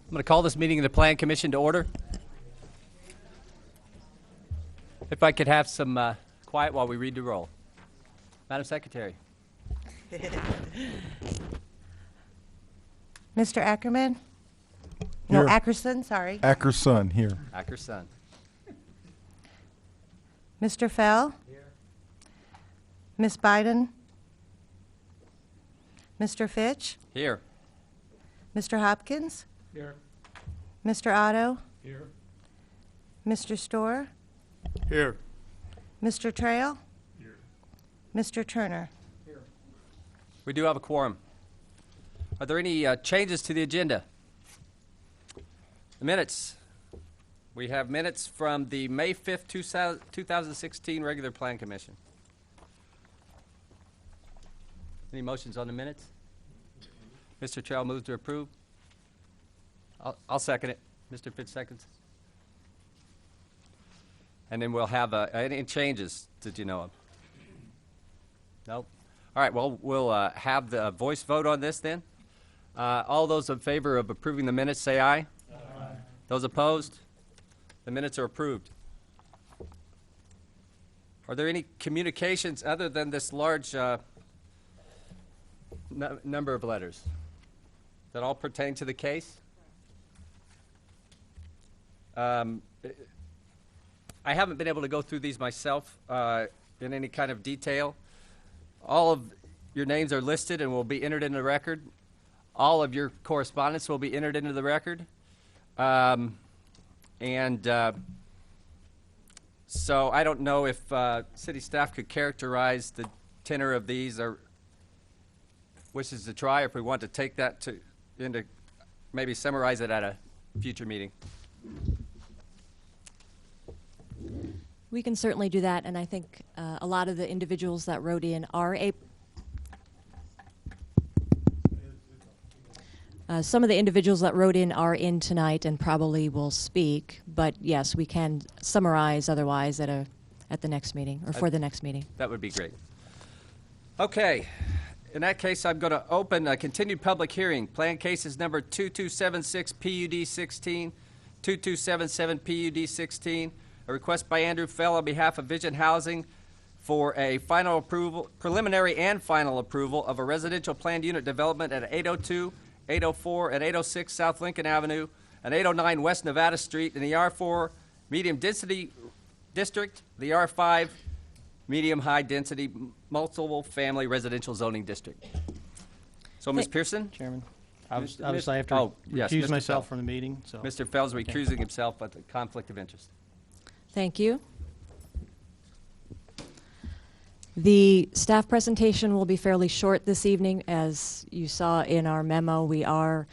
I'm going to call this meeting of the Plan Commission to order. If I could have some quiet while we read the roll. Madam Secretary. Mr. Ackerman? Here. No, Ackerson, sorry. Ackerson, here. Ackerson. Mr. Fell? Here. Ms. Biden? Mr. Fitch? Here. Mr. Hopkins? Here. Mr. Otto? Here. Mr. Storr? Here. Mr. Trail? Here. Mr. Turner? Here. We do have a quorum. Are there any changes to the agenda? The minutes. We have minutes from the May 5th, 2016 regular Plan Commission. Any motions on the minutes? Mr. Trail moves to approve. I'll second it. Mr. Fitch seconds. And then we'll have any changes that you know of. Nope. All right, well, we'll have the voice vote on this then. All those in favor of approving the minutes say aye. Aye. Those opposed? The minutes are approved. Are there any communications other than this large number of letters that all pertain to the case? I haven't been able to go through these myself in any kind of detail. All of your names are listed and will be entered into the record. All of your correspondence will be entered into the record. So I don't know if city staff could characterize the tenor of these or wishes to try, if we want to take that into maybe summarize it at a future meeting. We can certainly do that, and I think a lot of the individuals that wrote in are some of the individuals that wrote in are in tonight and probably will speak, but yes, we can summarize otherwise at the next meeting or for the next meeting. That would be great. Okay. In that case, I'm going to open a continued public hearing. Plan cases number 2276 PUD 16, 2277 PUD 16. A request by Andrew Fell on behalf of Vision Housing for a final approval, preliminary and final approval of a residential planned unit development at 802, 804, and 806 South Lincoln Avenue and 809 West Nevada Street in the R4 medium density district, the R5 medium high density multiple family residential zoning district. So, Ms. Pearson? Chairman, obviously I have to recuse myself from the meeting. So. Mr. Fell's recusing himself at the conflict of interest. Thank you. The staff presentation will be fairly short this evening. As you saw in our memo, we are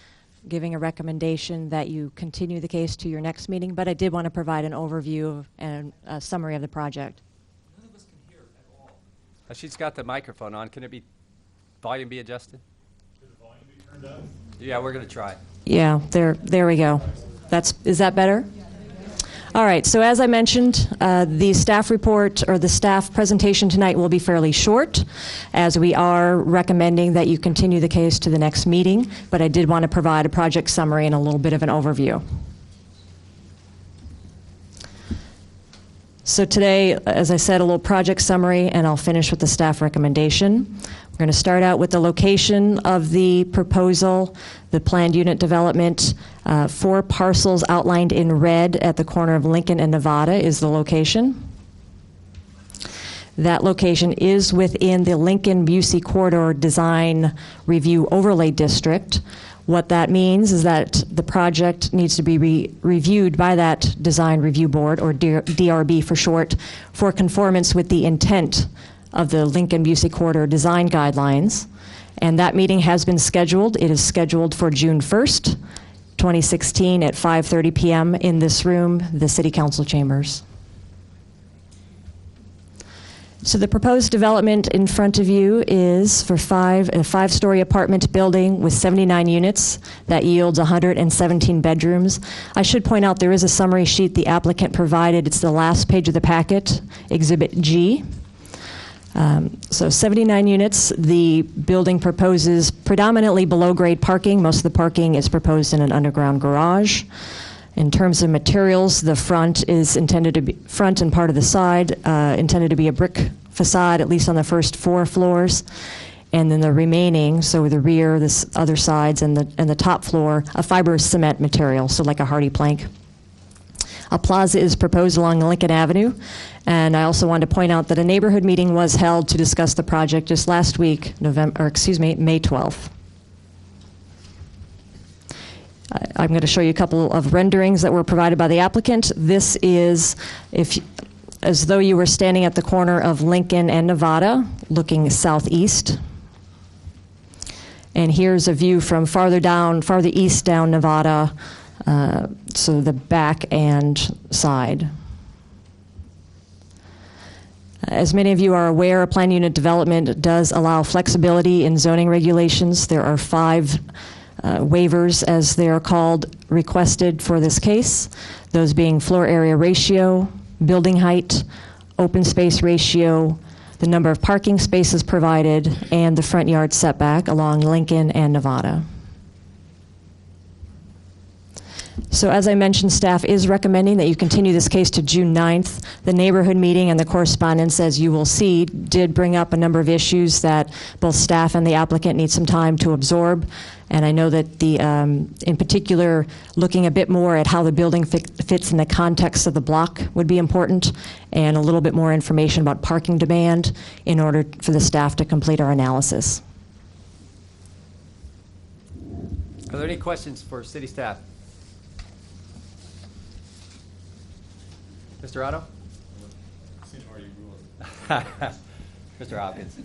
giving a recommendation that you continue the case to your next meeting, but I did want to provide an overview and a summary of the project. None of us can hear at all. She's got the microphone on. Can volume be adjusted? Can the volume be turned up? Yeah, we're going to try. Yeah, there we go. Is that better? All right, so as I mentioned, the staff report or the staff presentation tonight will be fairly short, as we are recommending that you continue the case to the next meeting, but I did want to provide a project summary and a little bit of an overview. So today, as I said, a little project summary, and I'll finish with the staff recommendation. We're going to start out with the location of the proposal, the planned unit development. 4 parcels outlined in red at the corner of Lincoln and Nevada is the location. That location is within the Lincoln-Busey Corridor Design Review Overlay District. What that means is that the project needs to be reviewed by that Design Review Board, or DRB for short, for conformance with the intent of the Lincoln-Busey Corridor Design Guidelines. And that meeting has been scheduled. It is scheduled for June 1st, 2016 at 5:30 p.m. in this room, the City Council chambers. So the proposed development in front of you is for a 5-story apartment building with 79 units that yields 117 bedrooms. I should point out there is a summary sheet the applicant provided. It's the last page of the packet, Exhibit G. So 79 units. The building proposes predominantly below-grade parking. Most of the parking is proposed in an underground garage. In terms of materials, the front is intended to be, front and part of the side, intended to be a brick facade, at least on the first 4 floors. And then the remaining, so the rear, the other sides, and the top floor, a fibrous cement material, so like a hardy plank. A plaza is proposed along Lincoln Avenue. And I also wanted to point out that a neighborhood meeting was held to discuss the project just last week, May 12th. I'm going to show you a couple of renderings that were provided by the applicant. This is as though you were standing at the corner of Lincoln and Nevada, looking southeast. And here's a view from farther east down Nevada, so the back and side. As many of you are aware, plan unit development does allow flexibility in zoning regulations. There are 5 waivers, as they are called, requested for this case, those being floor area ratio, building height, open space ratio, the number of parking spaces provided, and the front yard setback along Lincoln and Nevada. So as I mentioned, staff is recommending that you continue this case to June 9th. The neighborhood meeting and the correspondence, as you will see, did bring up a number of issues that both staff and the applicant need some time to absorb. And I know that in particular, looking a bit more at how the building fits in the context of the block would be important, and a little bit more information about parking demand in order for the staff to complete our analysis. Are there any questions for city staff? Mr. Otto? Mr. Hopkins.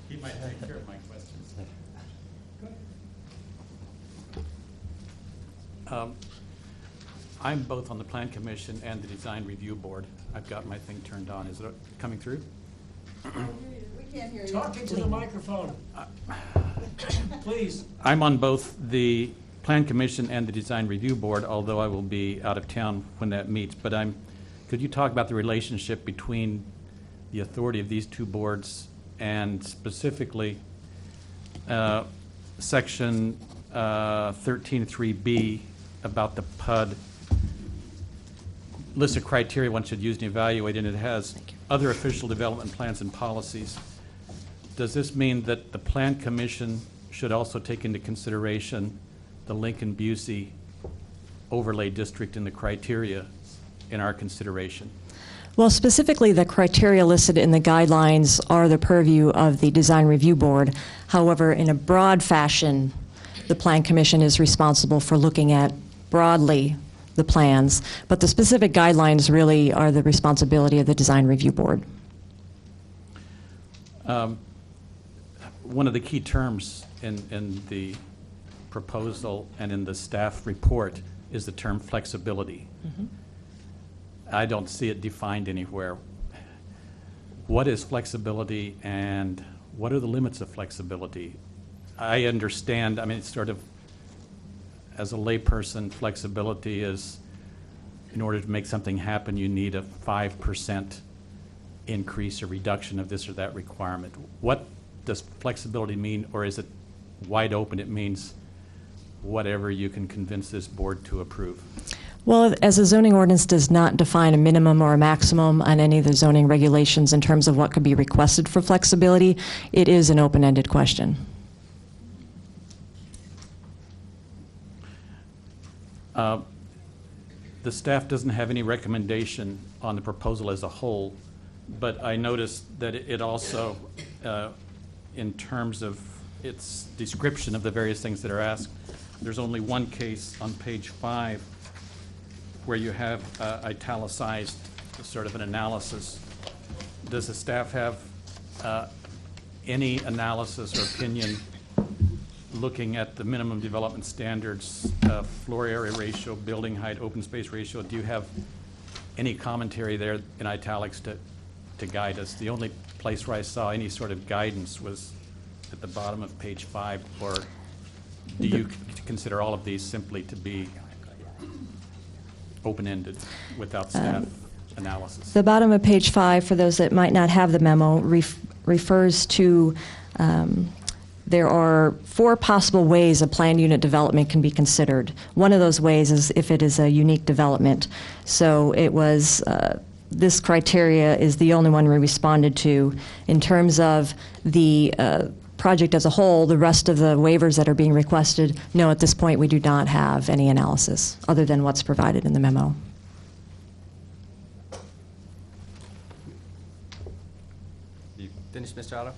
He might take care of my questions. I'm both on the Plan Commission and the Design Review Board. I've got my thing turned on. Is it coming through? We can't hear you. Talk into the microphone. Please. I'm on both the Plan Commission and the Design Review Board, although I will be out of town when that meets. But could you talk about the relationship between the authority of these 2 boards and specifically Section 13.3b about the PUD lists of criteria one should use and evaluate, and it has other official development plans and policies. Does this mean that the Plan Commission should also take into consideration the Lincoln-Busey overlay district in the criteria in our consideration? Well, specifically, the criteria listed in the guidelines are the purview of the Design Review Board. However, in a broad fashion, the Plan Commission is responsible for looking at broadly the plans, but the specific guidelines really are the responsibility of the Design Review Board. One of the key terms in the proposal and in the staff report is the term flexibility. Mm-hmm. I don't see it defined anywhere. What is flexibility and what are the limits of flexibility? I understand, it's sort of, as a layperson, flexibility is, in order to make something happen, you need a 5% increase or reduction of this or that requirement. What does flexibility mean, or is it wide open? It means whatever you can convince this board to approve. Well, as a zoning ordinance does not define a minimum or a maximum on any of the zoning regulations in terms of what could be requested for flexibility, it is an open-ended question. The staff doesn't have any recommendation on the proposal as a whole, but I noticed that it also, in terms of its description of the various things that are asked, there's only one case on page 5 where you have italicized sort of an analysis. Does the staff have any analysis or opinion looking at the minimum development standards, floor area ratio, building height, open space ratio? Do you have any commentary there in italics to guide us? The only place where I saw any sort of guidance was at the bottom of page 5, or do you consider all of these simply to be open-ended without staff analysis? The bottom of page 5, for those that might not have the memo, refers to there are 4 possible ways a planned unit development can be considered. One of those ways is if it is a unique development. So it was, this criteria is the only one we responded to. In terms of the project as a whole, the rest of the waivers that are being requested, no, at this point we do not have any analysis other than what's provided in the memo. You finished, Mr. Otto?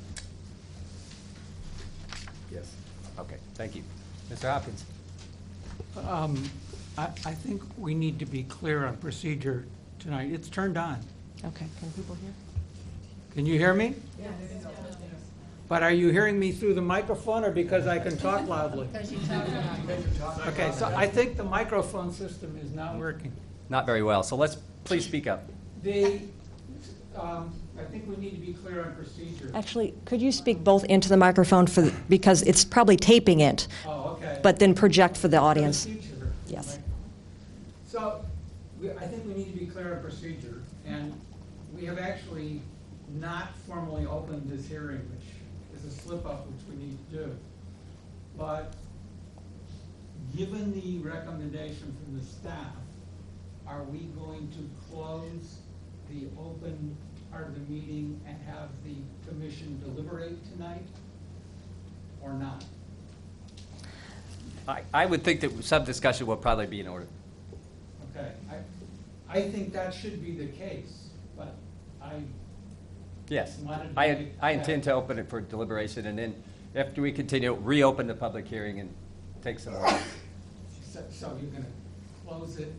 Yes. Okay, thank you. Mr. Hopkins? I think we need to be clear on procedure tonight. It's turned on. Okay, can people hear? Can you hear me? Yes. But are you hearing me through the microphone or because I can talk loudly? Because you talk loudly. Okay, so I think the microphone system is not working. Not very well, so let's please speak up. I think we need to be clear on procedure. Actually, could you speak both into the microphone because it's probably taping it, Oh, okay. but then project for the audience? Procedure. Yes. So, I think we need to be clear on procedure, and we have actually not formally opened this hearing, which is a slip-up which we need to do. But given the recommendation from the staff, are we going to close the open part of the meeting and have the commission deliberate tonight, or not? I would think that some discussion will probably be in order. Okay, I think that should be the case, but Yes, wanted to I make intend that- to open it for deliberation, and then after we continue, reopen the public hearing and take some more. So you're gonna close it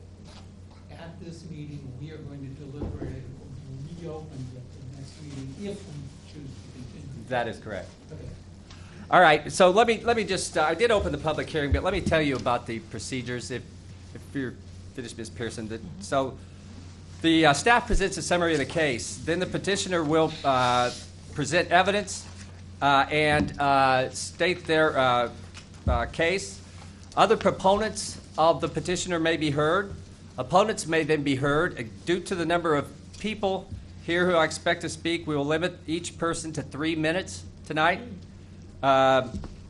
at this meeting, we are going to deliberate it, we'll reopen it at the next meeting if we choose to continue. That is correct. Okay. All right, so let me just, I did open the public hearing, but let me tell you about the procedures, if you're finished, Ms. Pearson. So the staff presents a summary of the case, then the petitioner will present evidence and state their case. Other proponents of the petitioner may be heard. Opponents may then be heard. Due to the number of people here who I expect to speak, we will limit each person to 3 minutes tonight.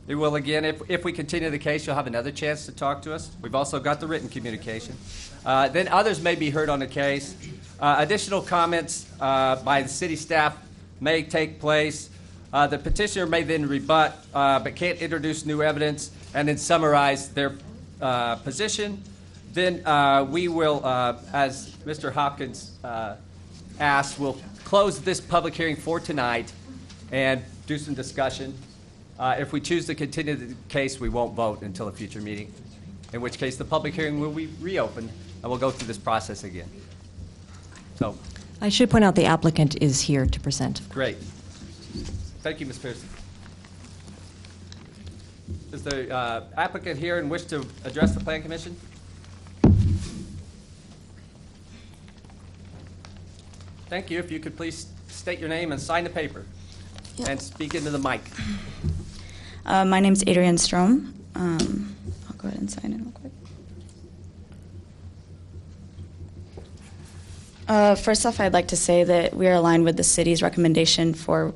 It will, again, if we continue the case, you'll have another chance to talk to us. We've also got the written communication. Then others may be heard on the case. Additional comments by the city staff may take place. The petitioner may then rebut, but can't introduce new evidence, and then summarize their position. Then we will, as Mr. Hopkins asked, we'll close this public hearing for tonight and do some discussion. If we choose to continue the case, we won't vote until a future meeting, in which case the public hearing will be reopened, and we'll go through this process again. So, I should point out the applicant is here to present. great. Thank you, Ms. Pearson. Is the applicant here and wish to address the Plan Commission? Thank you. If you could please state your name and sign the paper. Yep. And speak into the mic. My name's Adrienne Strom. I'll go ahead and sign in real quick. First off, I'd like to say that we are aligned with the city's recommendation for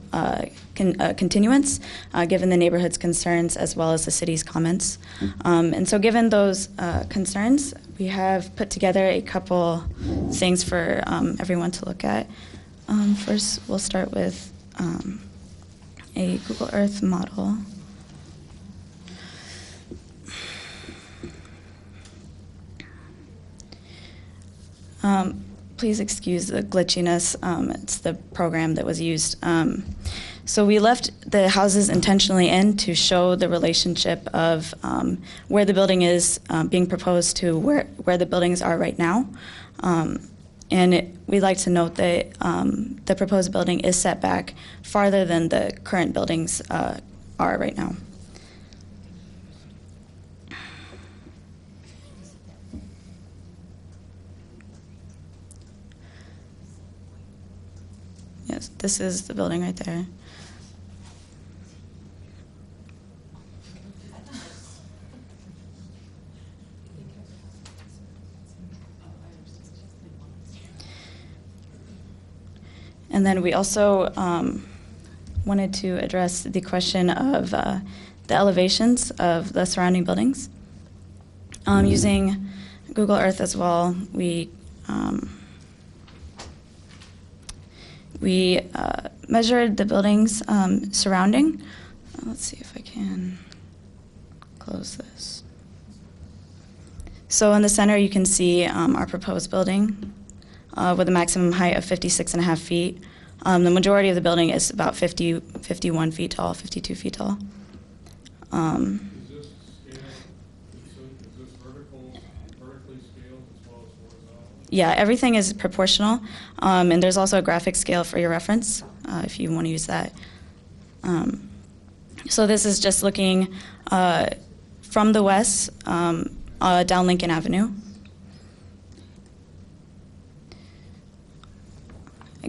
continuance, given the neighborhood's concerns as well as the city's comments. And so given those concerns, we have put together a couple things for everyone to look at. First, we'll start with a Google Earth model. Please excuse the glitchiness. It's the program that was used. So we left the houses intentionally in to show the relationship of where the building is being proposed to where the buildings are right now. And we'd like to note that the proposed building is set back farther than the current buildings are right now. Yes, this is the building right there. And then we also wanted to address the question of the elevations of the surrounding buildings. Using Google Earth as well, we measured the buildings surrounding. Let's see if I can close this. So in the center, you can see our proposed building with a maximum height of 56.5 feet. The majority of the building is about 51 feet tall, 52 feet tall. Is this vertically scaled as well as horizontal? Yeah, everything is proportional. And there's also a graphic scale for your reference if you want to use that. So this is just looking from the west down Lincoln Avenue.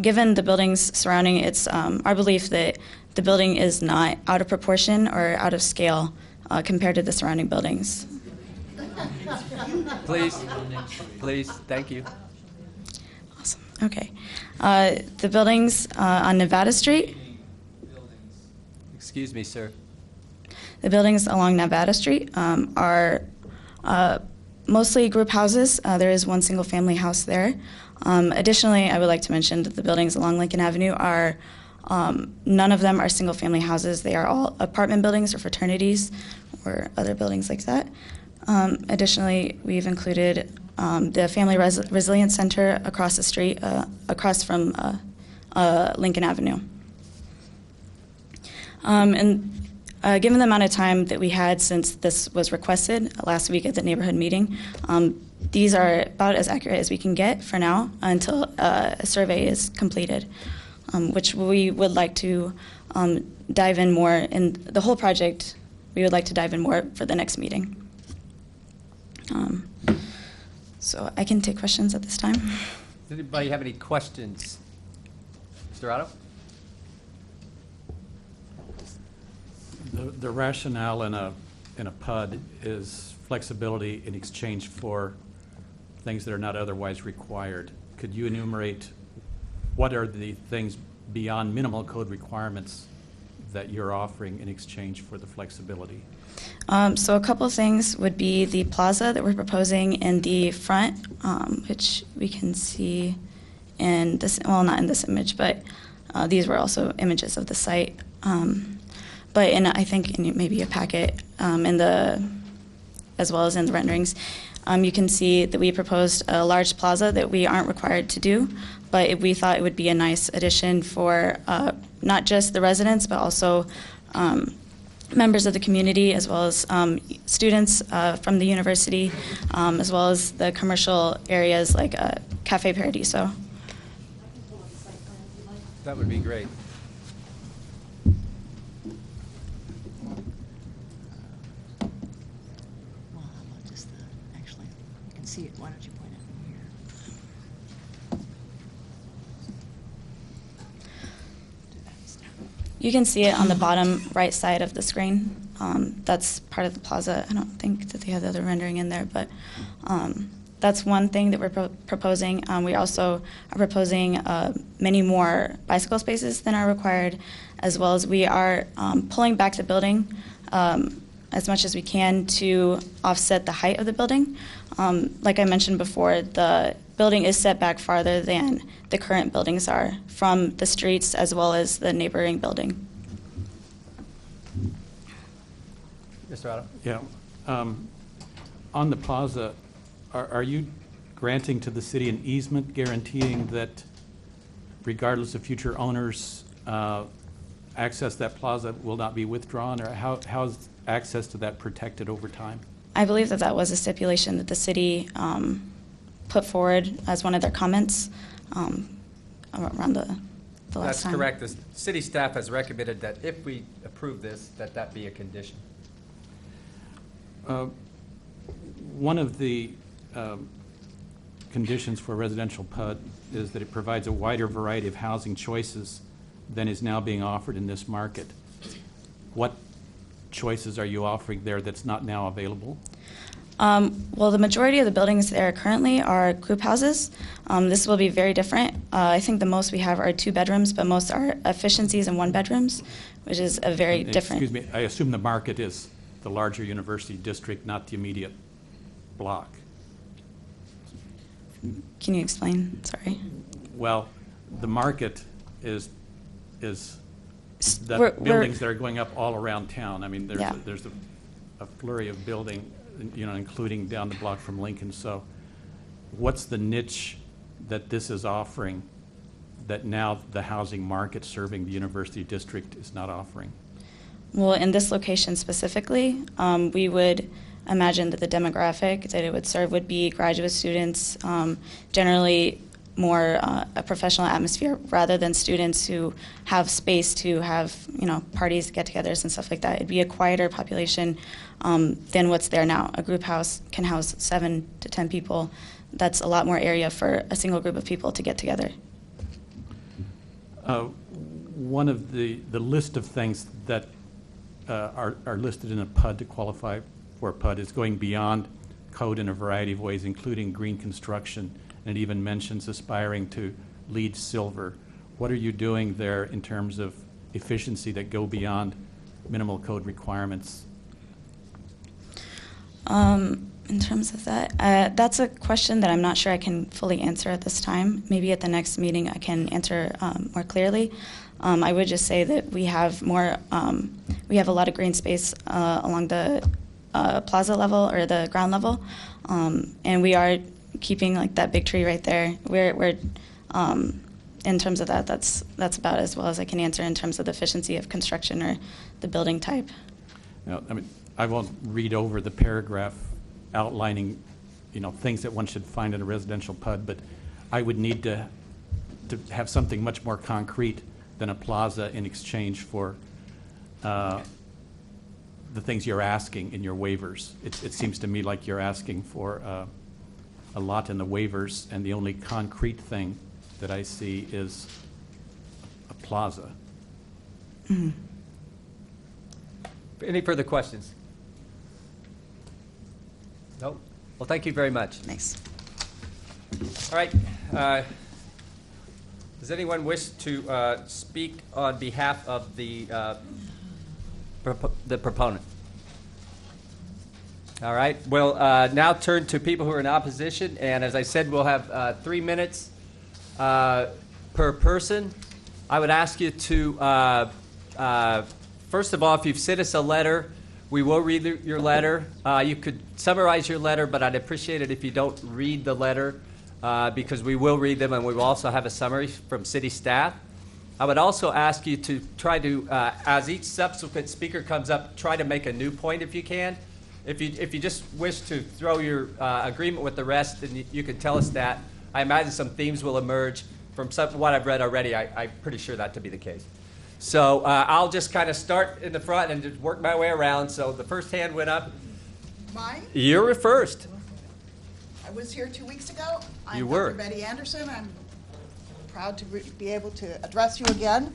Given the buildings surrounding, it's our belief that the building is not out of proportion or out of scale compared to the surrounding buildings. Please, thank you. Awesome. Okay. The buildings on Nevada Street. Excuse me, sir. The buildings along Nevada Street are mostly group houses. There is one single-family house there. Additionally, I would like to mention that the buildings along Lincoln Avenue are, none of them are single-family houses. They are all apartment buildings or fraternities or other buildings like that. Additionally, we've included the Family Resilience Center across the street, across from Lincoln Avenue. Given the amount of time that we had since this was requested last week at the neighborhood meeting, these are about as accurate as we can get for now until a survey is completed, which we would like to dive in more in the whole project. We would like to dive in more for the next meeting. So I can take questions at this time. Does anybody have any questions? Mr. Otto? The rationale in a PUD is flexibility in exchange for things that are not otherwise required. Could you enumerate what are the things beyond minimal code requirements that you're offering in exchange for the flexibility? So a couple of things would be the plaza that we're proposing in the front, which we can see in this, well, not in this image, but these were also images of the site. But I think in maybe a packet as well as in the renderings, you can see that we proposed a large plaza that we aren't required to do, but we thought it would be a nice addition for not just the residents, but also members of the community, as well as students from the university, as well as the commercial areas like Cafe Paradiso. That would be great. Well, how about just actually, you can see it. Why don't you point it from here? You can see it on the bottom right side of the screen. That's part of the plaza. I don't think that they have the other rendering in there, but that's one thing that we're proposing. We also are proposing many more bicycle spaces than are required, as well as we are pulling back the building as much as we can to offset the height of the building. Like I mentioned before, the building is set back farther than the current buildings are from the streets as well as the neighboring building. Mr. Otto? Yeah. On the plaza, are you granting to the city an easement guaranteeing that regardless of future owners, access to that plaza will not be withdrawn? Or how is access to that protected over time? I believe that that was a stipulation that the city put forward as one of their comments around the last time. That's correct. The city staff has recommended that if we approve this, that be a condition. One of the conditions for residential PUD is that it provides a wider variety of housing choices than is now being offered in this market. What choices are you offering there that's not now available? Well, the majority of the buildings there currently are group houses. This will be very different. I think the most we have are 2 bedrooms, but most are efficiencies in 1 bedrooms, which is a very different. Excuse me, I assume the market is the larger university district, not the immediate block. Can you explain? Sorry. Well, the market is the We're- buildings that are going up all around town. I mean, Yeah. there's a flurry of building, including down the block from Lincoln. So what's the niche that this is offering that now the housing market serving the university district is not offering? Well, in this location specifically, we would imagine that the demographic that it would serve would be graduate students, generally more a professional atmosphere rather than students who have space to have, parties, get-togethers, and stuff like that. It'd be a quieter population than what's there now. A group house can house 7 to 10 people. That's a lot more area for a single group of people to get together. One of the list of things that are listed in a PUD to qualify for a PUD is going beyond code in a variety of ways, including green construction, and it even mentions aspiring to LEED Silver. What are you doing there in terms of efficiency that go beyond minimal code requirements? In terms of that, that's a question that I'm not sure I can fully answer at this time. Maybe at the next meeting I can answer more clearly. I would just say that we have we have a lot of green space along the plaza level or the ground level, and we are keeping like that big tree right there. We're in terms of that, that's about as well as I can answer in terms of the efficiency of construction or the building type. I mean, I won't read over the paragraph outlining, things that one should find in a residential PUD, but I would need to have something much more concrete than a plaza in exchange for the things you're asking in your waivers. It seems to me like you're asking for a lot in the waivers, and the only concrete thing that I see is a plaza. Mm-hmm. Any further questions? No? Well, thank you very much. Thanks. All right. Does anyone wish to speak on behalf of the proponent? All right. We'll now turn to people who are in opposition, and as I said, we'll have 3 minutes per person. I would ask you to, first of all, if you've sent us a letter, we will read your letter. You could summarize your letter, but I'd appreciate it if you don't read the letter because we will read them, and we will also have a summary from city staff. I would also ask you to try to, as each subsequent speaker comes up, try to make a new point if you can. If you just wish to throw your agreement with the rest, then you can tell us that. I imagine some themes will emerge from what I've read already. I'm pretty sure that to be the case. So I'll just kind of start in the front and just work my way around. So the first hand went up. Mine? You're first. I was here 2 weeks ago. You were. I'm Dr. Betty Anderson. I'm proud to be able to address you again.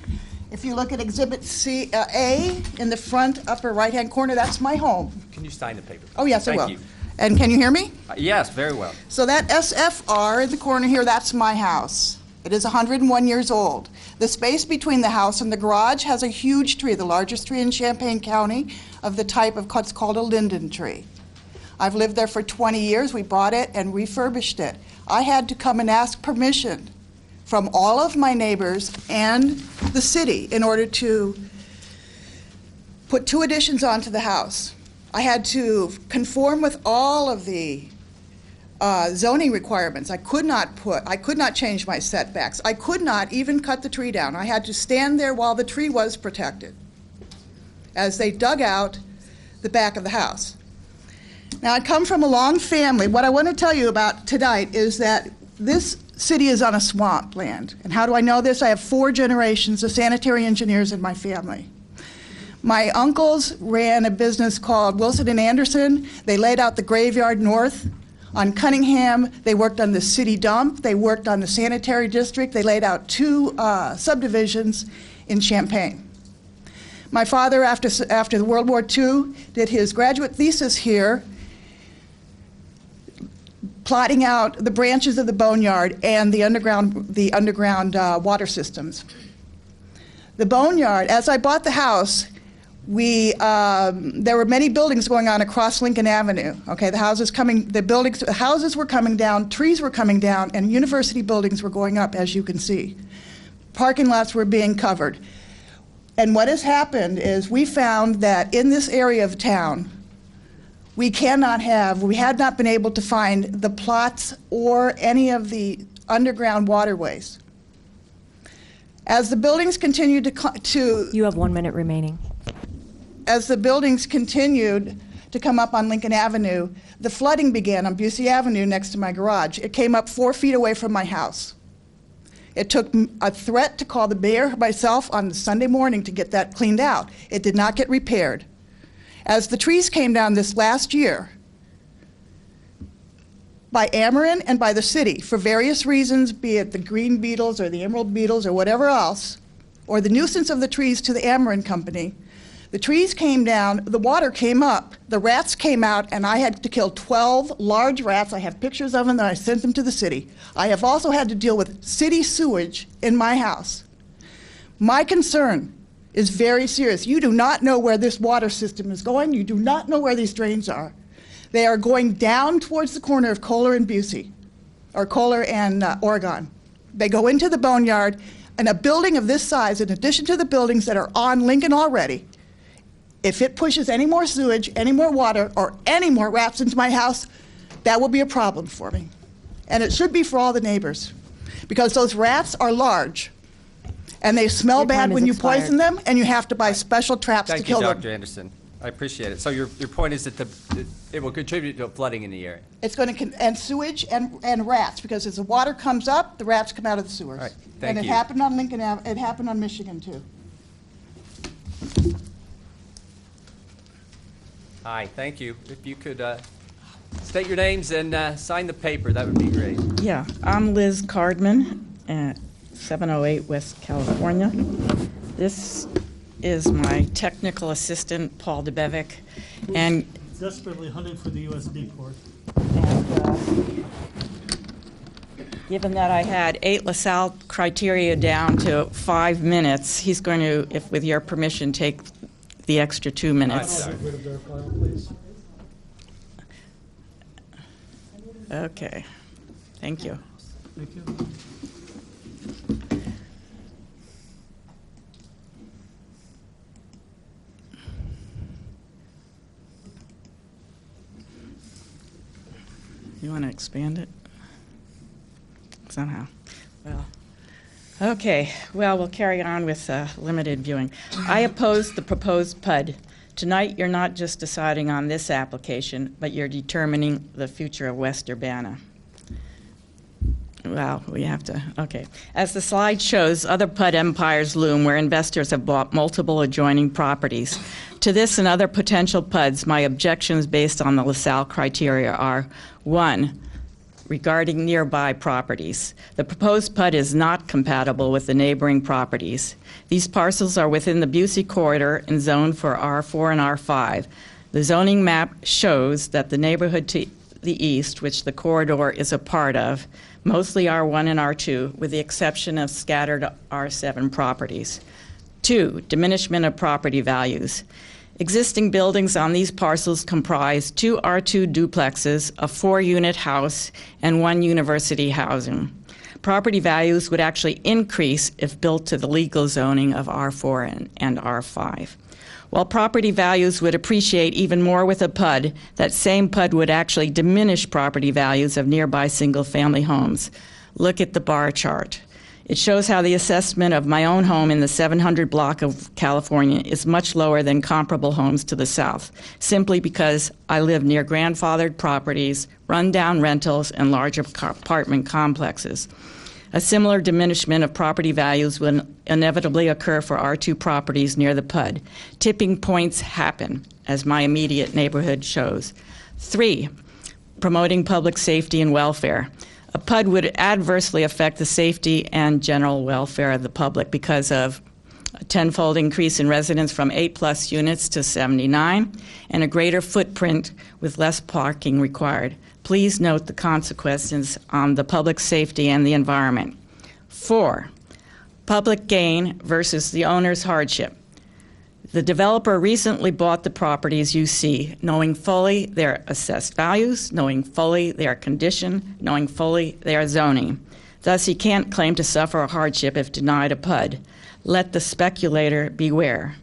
If you look at Exhibit A in the front upper right-hand corner, that's my home. Can you sign the paper? Oh, yes, I will. Thank you. And can you hear me? Yes, very well. So that SFR in the corner here, that's my house. It is 101 years old. The space between the house and the garage has a huge tree, the largest tree in Champaign County, of the type of what's called a linden tree. I've lived there for 20 years. We bought it and refurbished it. I had to come and ask permission from all of my neighbors and the city in order to put 2 additions onto the house. I had to conform with all of the zoning requirements. I could not change my setbacks. I could not even cut the tree down. I had to stand there while the tree was protected as they dug out the back of the house. Now, I come from a long family. What I want to tell you about tonight is that this city is on a swamp land. And how do I know this? I have 4 generations of sanitary engineers in my family. My uncles ran a business called Wilson and Anderson. They laid out the graveyard north on Cunningham. They worked on the city dump. They worked on the sanitary district. They laid out 2 subdivisions in Champaign. My father, after the World War II, did his graduate thesis here plotting out the branches of the boneyard and the underground water systems. The boneyard, as I bought the house, there were many buildings going on across Lincoln Avenue. Okay, the houses were coming down, trees were coming down, and university buildings were going up, as you can see. Parking lots were being covered. And what has happened is we found that in this area of town, we had not been able to find the plots or any of the underground waterways. As the buildings continued to You have 1 minute remaining. As the buildings continued to come up on Lincoln Avenue, the flooding began on Busey Avenue next to my garage. It came up 4 feet away from my house. It took a threat to call the mayor myself on Sunday morning to get that cleaned out. It did not get repaired. As the trees came down this last year, by Ameren and by the city, for various reasons, be it the green beetles or the emerald beetles or whatever else, or the nuisance of the trees to the Ameren company, the trees came down, the water came up, the rats came out, and I had to kill 12 large rats. I have pictures of them, and I sent them to the city. I have also had to deal with city sewage in my house. My concern is very serious. You do not know where this water system is going. You do not know where these drains are. They are going down towards the corner of Kohler and Busey, or Kohler and Oregon. They go into the boneyard, and a building of this size, in addition to the buildings that are on Lincoln already, if it pushes any more sewage, any more water, or any more rats into my house, that will be a problem for me. And it should be for all the neighbors, because those rats are large, and they smell bad when you poison them, and you have to buy special traps to kill them. Thank you, Dr. Anderson. I appreciate it. So your point is that it will contribute to flooding in the area. It's going to, and sewage and rats, because as the water comes up, the rats come out of the sewers. All right, thank you. And it happened on Lincoln Ave, it happened on Michigan too. Hi, thank you. If you could state your names and sign the paper, that would be great. Yeah, I'm Liz Cardman at 708 West California. This is my technical assistant, Paul DeBevick, and Desperately hunting for the USB port. Given that I had 8 LaSalle criteria down to 5 minutes, he's going to, if with your permission, take the extra 2 minutes. Get rid of their file, please. Okay, thank you. Thank you. You want to expand it? Somehow. Well, okay. Well, we'll carry on with limited viewing. I oppose the proposed PUD. Tonight, you're not just deciding on this application, but you're determining the future of West Urbana. Well, we have to, okay. As the slide shows, other PUD empires loom where investors have bought multiple adjoining properties. To this and other potential PUDs, my objections based on the LaSalle criteria are, 1, regarding nearby properties. The proposed PUD is not compatible with the neighboring properties. These parcels are within the Busey corridor and zoned for R4 and R5. The zoning map shows that the neighborhood to the east, which the corridor is a part of, mostly R1 and R2, with the exception of scattered R7 properties. 2, diminishment of property values. Existing buildings on these parcels comprise 2 R2 duplexes, a 4-unit house, and 1 university housing. Property values would actually increase if built to the legal zoning of R4 and R5. While property values would appreciate even more with a PUD, that same PUD would actually diminish property values of nearby single-family homes. Look at the bar chart. It shows how the assessment of my own home in the 700 block of California is much lower than comparable homes to the south, simply because I live near grandfathered properties, run-down rentals, and large apartment complexes. A similar diminishment of property values will inevitably occur for R2 properties near the PUD. Tipping points happen, as my immediate neighborhood shows. 3, promoting public safety and welfare. A PUD would adversely affect the safety and general welfare of the public because of a 10-fold increase in residents from 8+ units to 79, and a greater footprint with less parking required. Please note the consequences on the public safety and the environment. 4, public gain versus the owner's hardship. The developer recently bought the properties you see, knowing fully their assessed values, knowing fully their condition, knowing fully their zoning. Thus, he can't claim to suffer a hardship if denied a PUD. Let the speculator beware.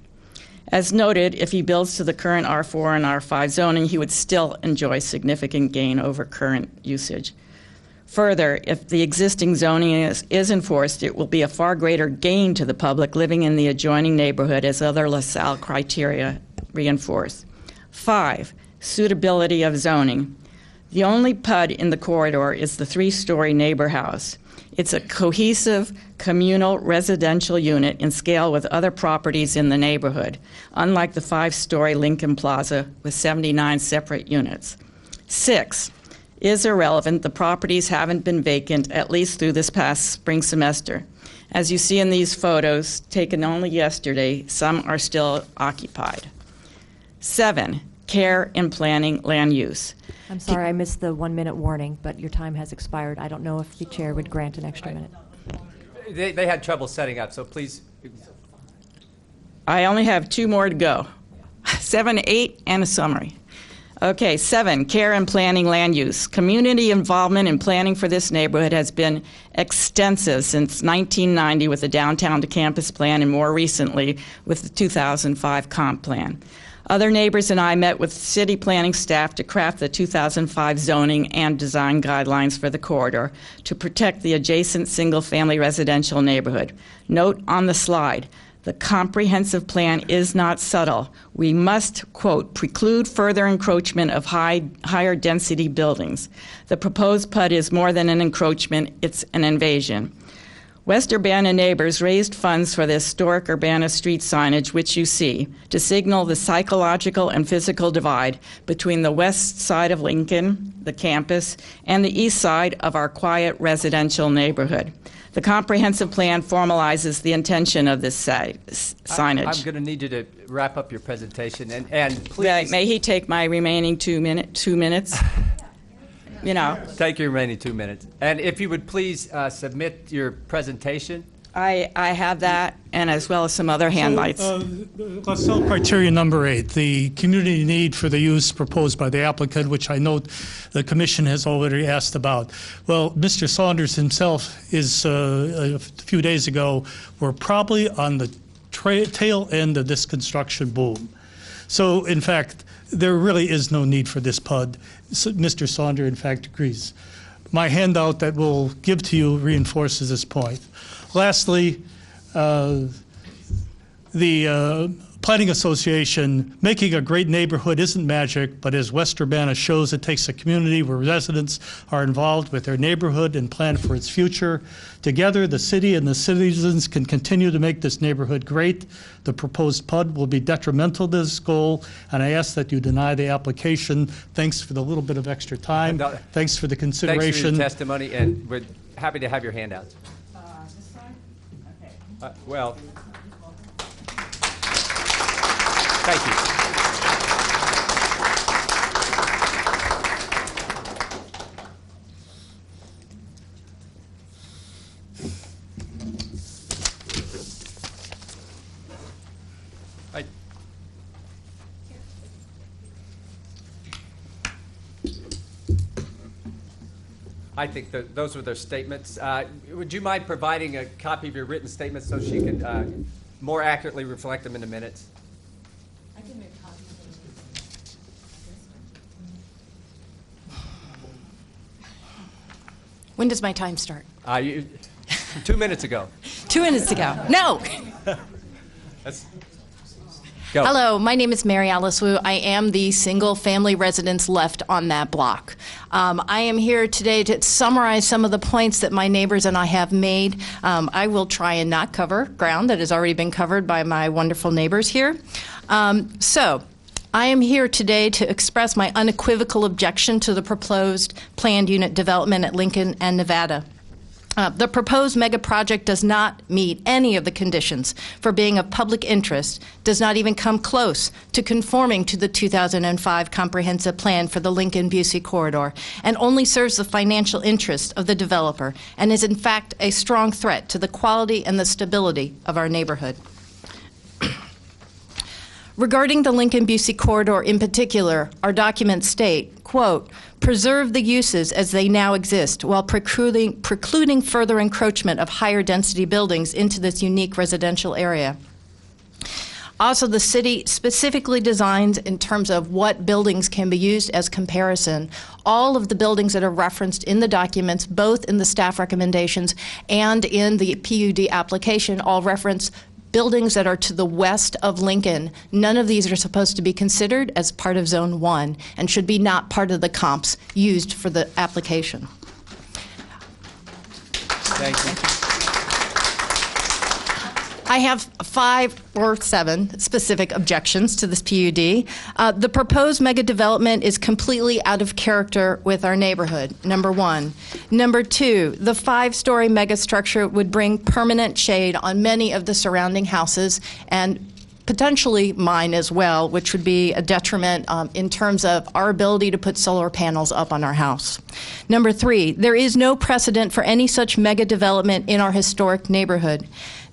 As noted, if he builds to the current R4 and R5 zoning, he would still enjoy significant gain over current usage. Further, if the existing zoning is enforced, it will be a far greater gain to the public living in the adjoining neighborhood as other LaSalle criteria reinforce. 5, suitability of zoning. The only PUD in the corridor is the 3-story neighbor house. It's a cohesive, communal residential unit in scale with other properties in the neighborhood, unlike the 5-story Lincoln Plaza with 79 separate units. 6, is irrelevant. The properties haven't been vacant, at least through this past spring semester. As you see in these photos, taken only yesterday, some are still occupied. 7, care in planning land use. I'm sorry, I missed the 1-minute warning, but your time has expired. I don't know if the chair would grant an extra minute. They had trouble setting up, so please. I only have 2 more to go. 7, 8, and a summary. Okay, 7, care and planning land use. Community involvement in planning for this neighborhood has been extensive since 1990 with the Downtown to Campus Plan and more recently with the 2005 Comp Plan. Other neighbors and I met with city planning staff to craft the 2005 zoning and design guidelines for the corridor to protect the adjacent single-family residential neighborhood. Note on the slide, the comprehensive plan is not subtle. We must, quote, preclude further encroachment of higher density buildings. The proposed PUD is more than an encroachment, it's an invasion. West Urbana neighbors raised funds for the historic Urbana street signage, which you see, to signal the psychological and physical divide between the west side of Lincoln, the campus, and the east side of our quiet residential neighborhood. The comprehensive plan formalizes the intention of this signage. I'm going to need you to wrap up your presentation, and please. May he take my remaining 2 minutes? You know. Take your remaining 2 minutes. And if you would please submit your presentation. I have that, and as well as some other handlights. LaSalle criteria number 8, the community need for the use proposed by the applicant, which I note the commission has already asked about. Well, Mr. Saunders himself is, a few days ago, were probably on the tail end of this construction boom. So, in fact, there really is no need for this PUD. So Mr. Saunders, in fact, agrees. My handout that we'll give to you reinforces this point. Lastly, the Planning Association, making a great neighborhood isn't magic, but as West Urbana shows, it takes a community where residents are involved with their neighborhood and plan for its future. Together, the city and the citizens can continue to make this neighborhood great. The proposed PUD will be detrimental to this goal, and I ask that you deny the application. Thanks for the little bit of extra time. Thanks for the consideration. Thanks for your testimony, and we're happy to have your handouts. This side? Okay. Well, thank you. I think that those were their statements. Would you mind providing a copy of your written statements so she can more accurately reflect them in the minutes? I can make a copy of them. When does my time start? 2 minutes ago. 2 minutes ago. No. Go. Hello, my name is Mary Alice Wu. I am the single-family residence left on that block. I am here today to summarize some of the points that my neighbors and I have made. I will try and not cover ground that has already been covered by my wonderful neighbors here. So, I am here today to express my unequivocal objection to the proposed planned unit development at Lincoln and Nevada. The proposed mega project does not meet any of the conditions for being of public interest, does not even come close to conforming to the 2005 comprehensive plan for the Lincoln-Busey corridor, and only serves the financial interest of the developer, and is in fact a strong threat to the quality and the stability of our neighborhood. Regarding the Lincoln-Busey corridor in particular, our documents state, quote, preserve the uses as they now exist while precluding further encroachment of higher density buildings into this unique residential area. Also, the city specifically designs in terms of what buildings can be used as comparison. All of the buildings that are referenced in the documents, both in the staff recommendations and in the PUD application, all reference buildings that are to the west of Lincoln. None of these are supposed to be considered as part of Zone 1 and should be not part of the comps used for the application. Thank you. I have 5 or 7 specific objections to this PUD. The proposed mega development is completely out of character with our neighborhood, number 1. Number 2, the 5-story mega structure would bring permanent shade on many of the surrounding houses and potentially mine as well, which would be a detriment in terms of our ability to put solar panels up on our house. Number 3, there is no precedent for any such mega development in our historic neighborhood.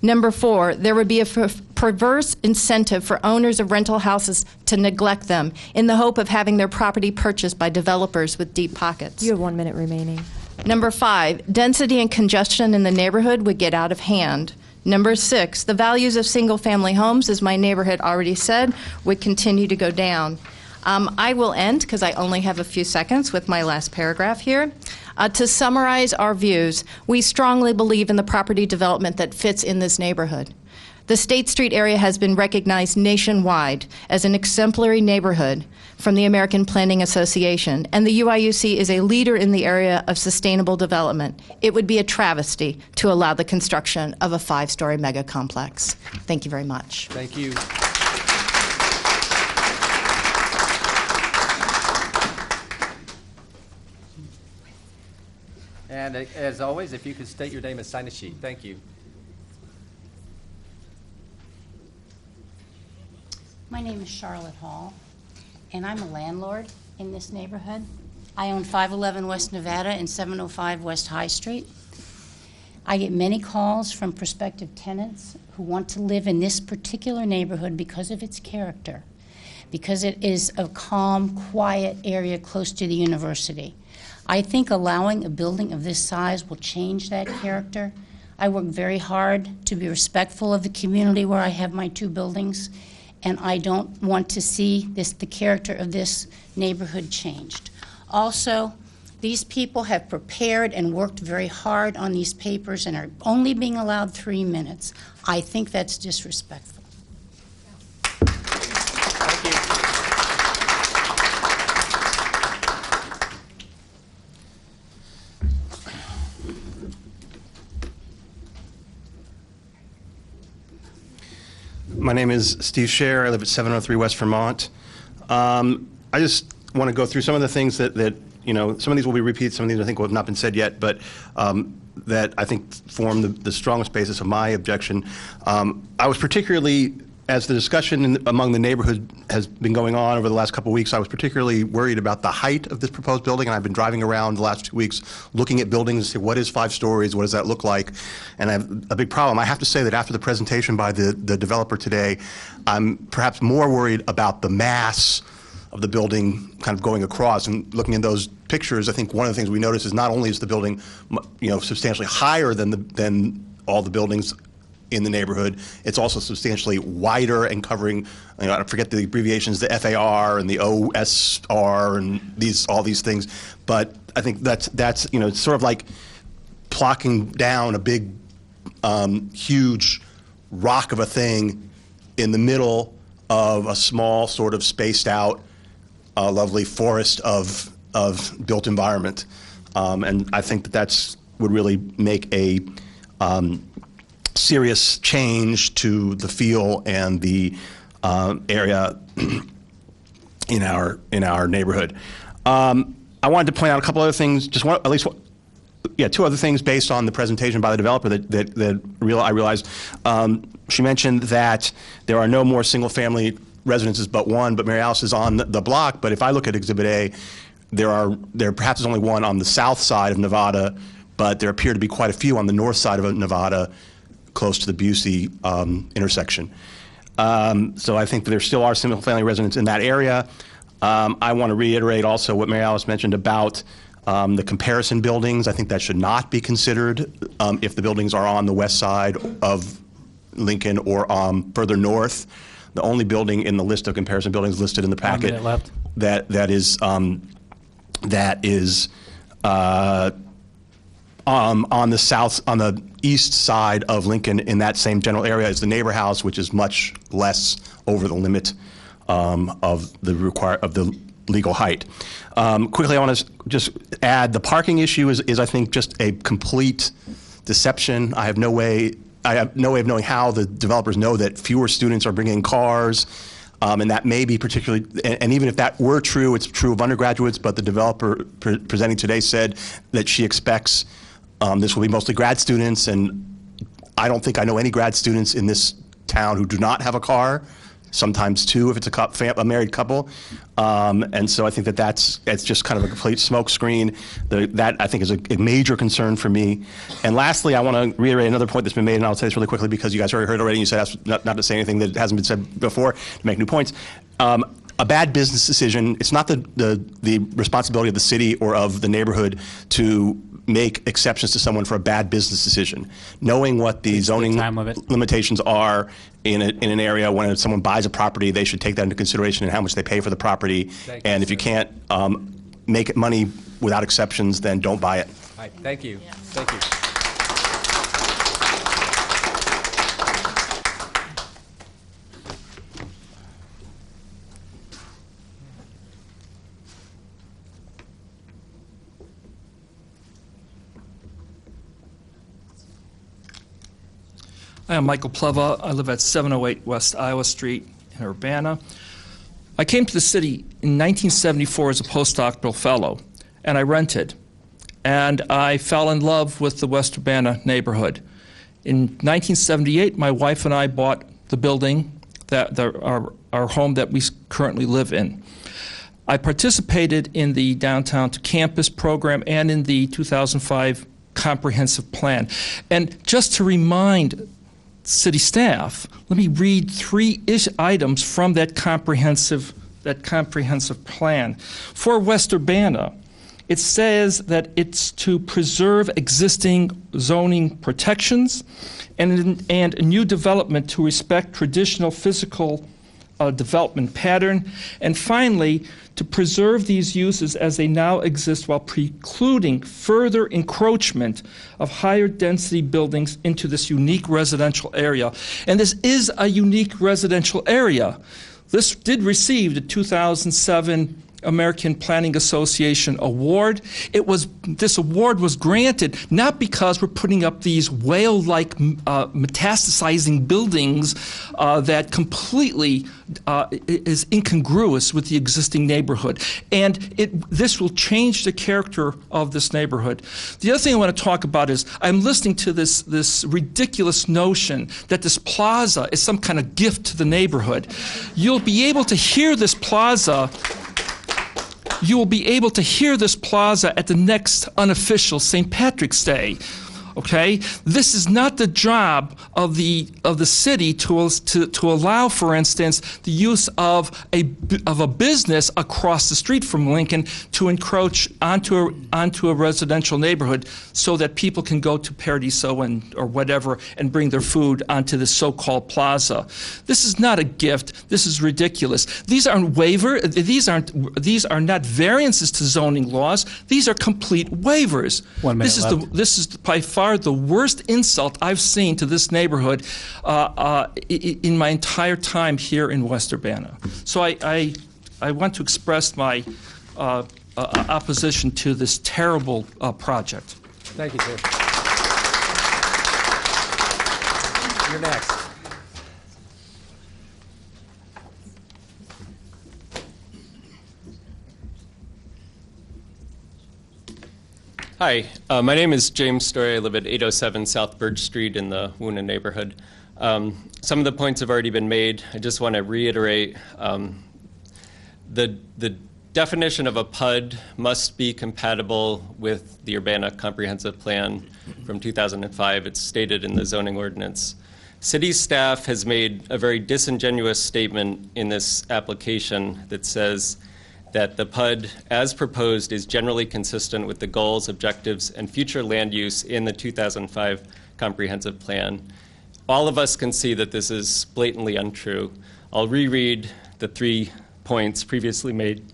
Number 4, there would be a perverse incentive for owners of rental houses to neglect them in the hope of having their property purchased by developers with deep pockets. You have 1 minute remaining. Number 5, density and congestion in the neighborhood would get out of hand. Number 6, the values of single-family homes, as my neighbor had already said, would continue to go down. I will end, because I only have a few seconds, with my last paragraph here. To summarize our views, we strongly believe in the property development that fits in this neighborhood. The State Street area has been recognized nationwide as an exemplary neighborhood from the American Planning Association, and the UIUC is a leader in the area of sustainable development. It would be a travesty to allow the construction of a 5-story mega complex. Thank you very much. Thank you. And as always, if you could state your name and sign a sheet. Thank you. My name is Charlotte Hall, and I'm a landlord in this neighborhood. I own 511 West Nevada and 705 West High Street. I get many calls from prospective tenants who want to live in this particular neighborhood because of its character, because it is a calm, quiet area close to the university. I think allowing a building of this size will change that character. I work very hard to be respectful of the community where I have my 2 buildings, and I don't want to see the character of this neighborhood changed. Also, these people have prepared and worked very hard on these papers and are only being allowed 3 minutes. I think that's disrespectful. My name is Steve Scher. I live at 703 West Vermont. I just want to go through some of the things that you know, some of these will be repeats, some of these I think will have not been said yet, but that I think form the strongest basis of my objection. I was particularly, as the discussion among the neighborhood has been going on over the last couple of weeks, I was particularly worried about the height of this proposed building, and I've been driving around the last 2 weeks looking at buildings to say, what is 5 stories, what does that look like? And I have a big problem. I have to say that after the presentation by the developer today, I'm perhaps more worried about the mass of the building kind of going across. And looking at those pictures, I think one of the things we notice is not only is the building, you know, substantially higher than all the buildings in the neighborhood, it's also substantially wider and covering, you know, I forget the abbreviations, the FAR and the OSR and all these things. But I think that's you know, it's sort of like plocking down a big, huge rock of a thing in the middle of a small, sort of spaced out, lovely forest of built environment. And I think that would really make a serious change to the feel and the area in our neighborhood. I wanted to point out a couple other things. two other things based on the presentation by the developer that I realized. She mentioned that there are no more single-family residences but one, but Mary Alice is on the block. But if I look at Exhibit A, there perhaps is only one on the south side of Nevada, but there appear to be quite a few on the north side of Nevada, close to the Busey intersection. So I think that there still are single-family residents in that area. I want to reiterate also what Mary Alice mentioned about the comparison buildings. I think that should not be considered if the buildings are on the west side of Lincoln or further north. The only building in the list of comparison buildings listed in the packet that is on the east side of Lincoln in that same general area is the neighbor house, which is much less over the limit of the legal height. Quickly, I want to just add the parking issue is I think just a complete deception. I have no way of knowing how the developers know that fewer students are bringing cars. And that may be particularly, and even if that were true, it's true of undergraduates, but the developer presenting today said that she expects this will be mostly grad students, and I don't think I know any grad students in this town who do not have a car, sometimes two if it's a married couple. And so I think it's just kind of a complete smokescreen. That I think is a major concern for me. And lastly, I want to reiterate another point that's been made, and I'll say this really quickly because you guys already heard already, and you said not to say anything that hasn't been said before, to make new points. A bad business decision, it's not the responsibility of the city or of the neighborhood to make exceptions to someone for a bad business decision. Knowing what the zoning limitations are in an area, when someone buys a property, they should take that into consideration and how much they pay for the property. And if you can't make money without exceptions, then don't buy it. All right, thank you. Yeah. Thank you. I am Michael Pleva. I live at 708 West Iowa Street in Urbana. I came to the city in 1974 as a postdoctoral fellow, and I rented. And I fell in love with the West Urbana neighborhood. In 1978, my wife and I bought the building, our home that we currently live in. I participated in the Downtown to Campus program and in the 2005 comprehensive plan. And just to remind city staff, let me read three items from that comprehensive plan. For West Urbana, it says that it's to preserve existing zoning protections and new development to respect traditional physical development pattern, and finally, to preserve these uses as they now exist while precluding further encroachment of higher density buildings into this unique residential area. And this is a unique residential area. This did receive the 2007 American Planning Association Award. This award was granted not because we're putting up these whale-like metastasizing buildings that completely is incongruous with the existing neighborhood. And this will change the character of this neighborhood. The other thing I want to talk about is I'm listening to this ridiculous notion that this plaza is some kind of gift to the neighborhood. You'll be able to hear this plaza at the next unofficial St. Patrick's Day. Okay, this is not the job of the city to allow, for instance, the use of a business across the street from Lincoln to encroach onto a residential neighborhood so that people can go to Paradiso or whatever and bring their food onto the so-called plaza. This is not a gift. This is ridiculous. These are not variances to zoning laws. These are complete waivers. 1 minute left. This is by far the worst insult I've seen to this neighborhood in my entire time here in West Urbana. So I want to express my opposition to this terrible project. Thank you, sir. You're next. Hi, my name is James Story. I live at 807 South Birch Street in the Woona neighborhood. Some of the points have already been made. I just want to reiterate the definition of a PUD must be compatible with the Urbana Comprehensive Plan from 2005. It's stated in the zoning ordinance. City staff has made a very disingenuous statement in this application that says that the PUD, as proposed, is generally consistent with the goals, objectives, and future land use in the 2005 Comprehensive Plan. All of us can see that this is blatantly untrue. I'll reread the 3 points previously made.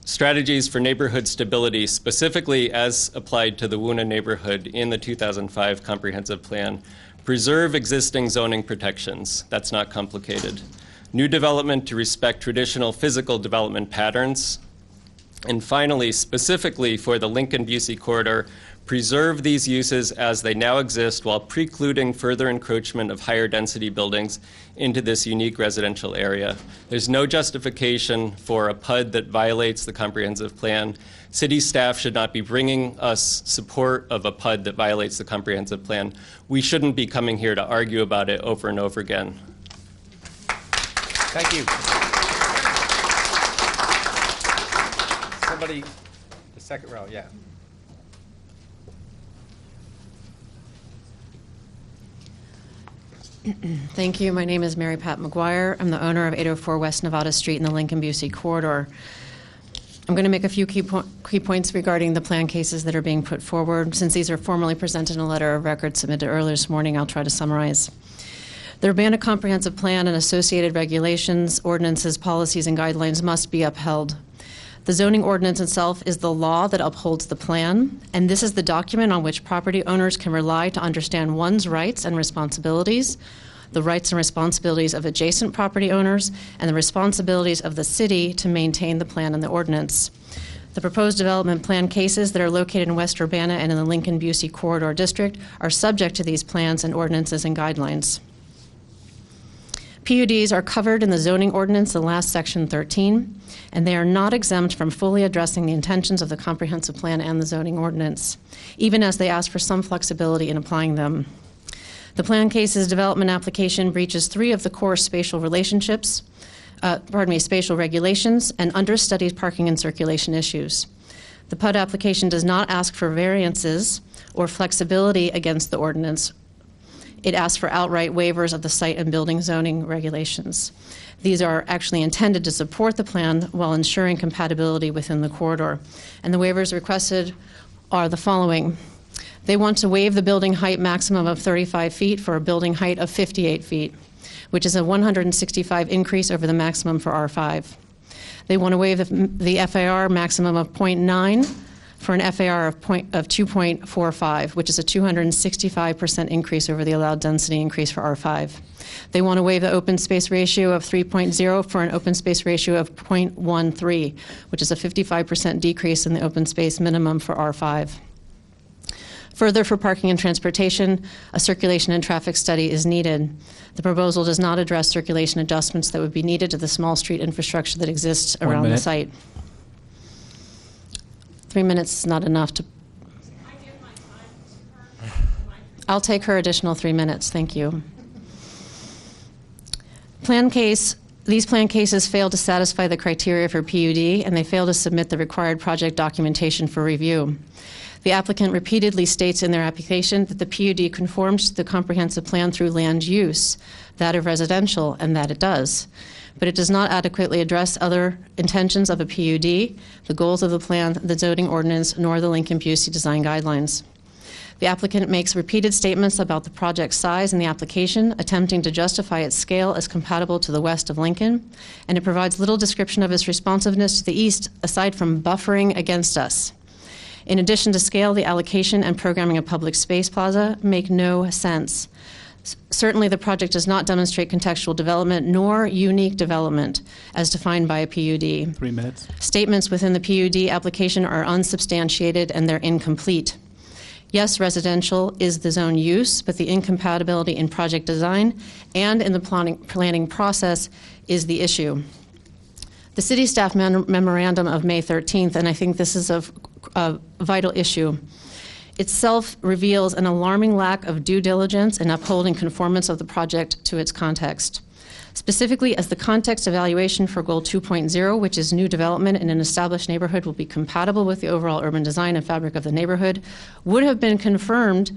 Strategies for neighborhood stability, specifically as applied to the Woona neighborhood in the 2005 Comprehensive Plan, preserve existing zoning protections. That's not complicated. New development to respect traditional physical development patterns. And finally, specifically for the Lincoln-Busey corridor, preserve these uses as they now exist while precluding further encroachment of higher density buildings into this unique residential area. There's no justification for a PUD that violates the comprehensive plan. City staff should not be bringing us support of a PUD that violates the comprehensive plan. We shouldn't be coming here to argue about it over and over again. Thank you. Somebody, the second row, yeah. Thank you. My name is Mary Pat McGuire. I'm the owner of 804 West Nevada Street in the Lincoln-Busey corridor. I'm going to make a few key points regarding the plan cases that are being put forward. Since these are formally presented in a letter of record submitted earlier this morning, I'll try to summarize. The Urbana Comprehensive Plan and associated regulations, ordinances, policies, and guidelines must be upheld. The zoning ordinance itself is the law that upholds the plan, and this is the document on which property owners can rely to understand one's rights and responsibilities, the rights and responsibilities of adjacent property owners, and the responsibilities of the city to maintain the plan and the ordinance. The proposed development plan cases that are located in West Urbana and in the Lincoln-Busey Corridor District are subject to these plans and ordinances and guidelines. PUDs are covered in the zoning ordinance in last section 13, and they are not exempt from fully addressing the intentions of the comprehensive plan and the zoning ordinance, even as they ask for some flexibility in applying them. The plan case's development application breaches 3 of the core spatial regulations and understudies parking and circulation issues. The PUD application does not ask for variances or flexibility against the ordinance. It asks for outright waivers of the site and building zoning regulations. These are actually intended to support the plan while ensuring compatibility within the corridor. And the waivers requested are the following. They want to waive the building height maximum of 35 feet for a building height of 58 feet, which is a 165 increase over the maximum for R5. They want to waive the FAR maximum of 0.9 for an FAR of 2.45, which is a 265% increase over the allowed density increase for R5. They want to waive the open space ratio of 3.0 for an open space ratio of 0.13, which is a 55% decrease in the open space minimum for R5. Further, for parking and transportation, a circulation and traffic study is needed. The proposal does not address circulation adjustments that would be needed to the small street infrastructure that exists around the site. 3 minutes is not enough to... I'll take her additional 3 minutes. Thank you. These plan cases fail to satisfy the criteria for PUD, and they fail to submit the required project documentation for review. The applicant repeatedly states in their application that the PUD conforms to the comprehensive plan through land use, that of residential, and that it does. But it does not adequately address other intentions of a PUD, the goals of the plan, the zoning ordinance, nor the Lincoln-Busey design guidelines. The applicant makes repeated statements about the project's size in the application, attempting to justify its scale as compatible to the west of Lincoln, and it provides little description of its responsiveness to the east, aside from buffering against us. In addition to scale, the allocation and programming of public space plaza make no sense. Certainly, the project does not demonstrate contextual development nor unique development as defined by a PUD. 3 minutes. Statements within the PUD application are unsubstantiated and they're incomplete. Yes, residential is the zone use, but the incompatibility in project design and in the planning process is the issue. The city staff memorandum of May 13th, and I think this is of a vital issue. Itself reveals an alarming lack of due diligence in upholding conformance of the project to its context. Specifically, as the context evaluation for Goal 2.0, which is new development in an established neighborhood, will be compatible with the overall urban design and fabric of the neighborhood, would have been confirmed.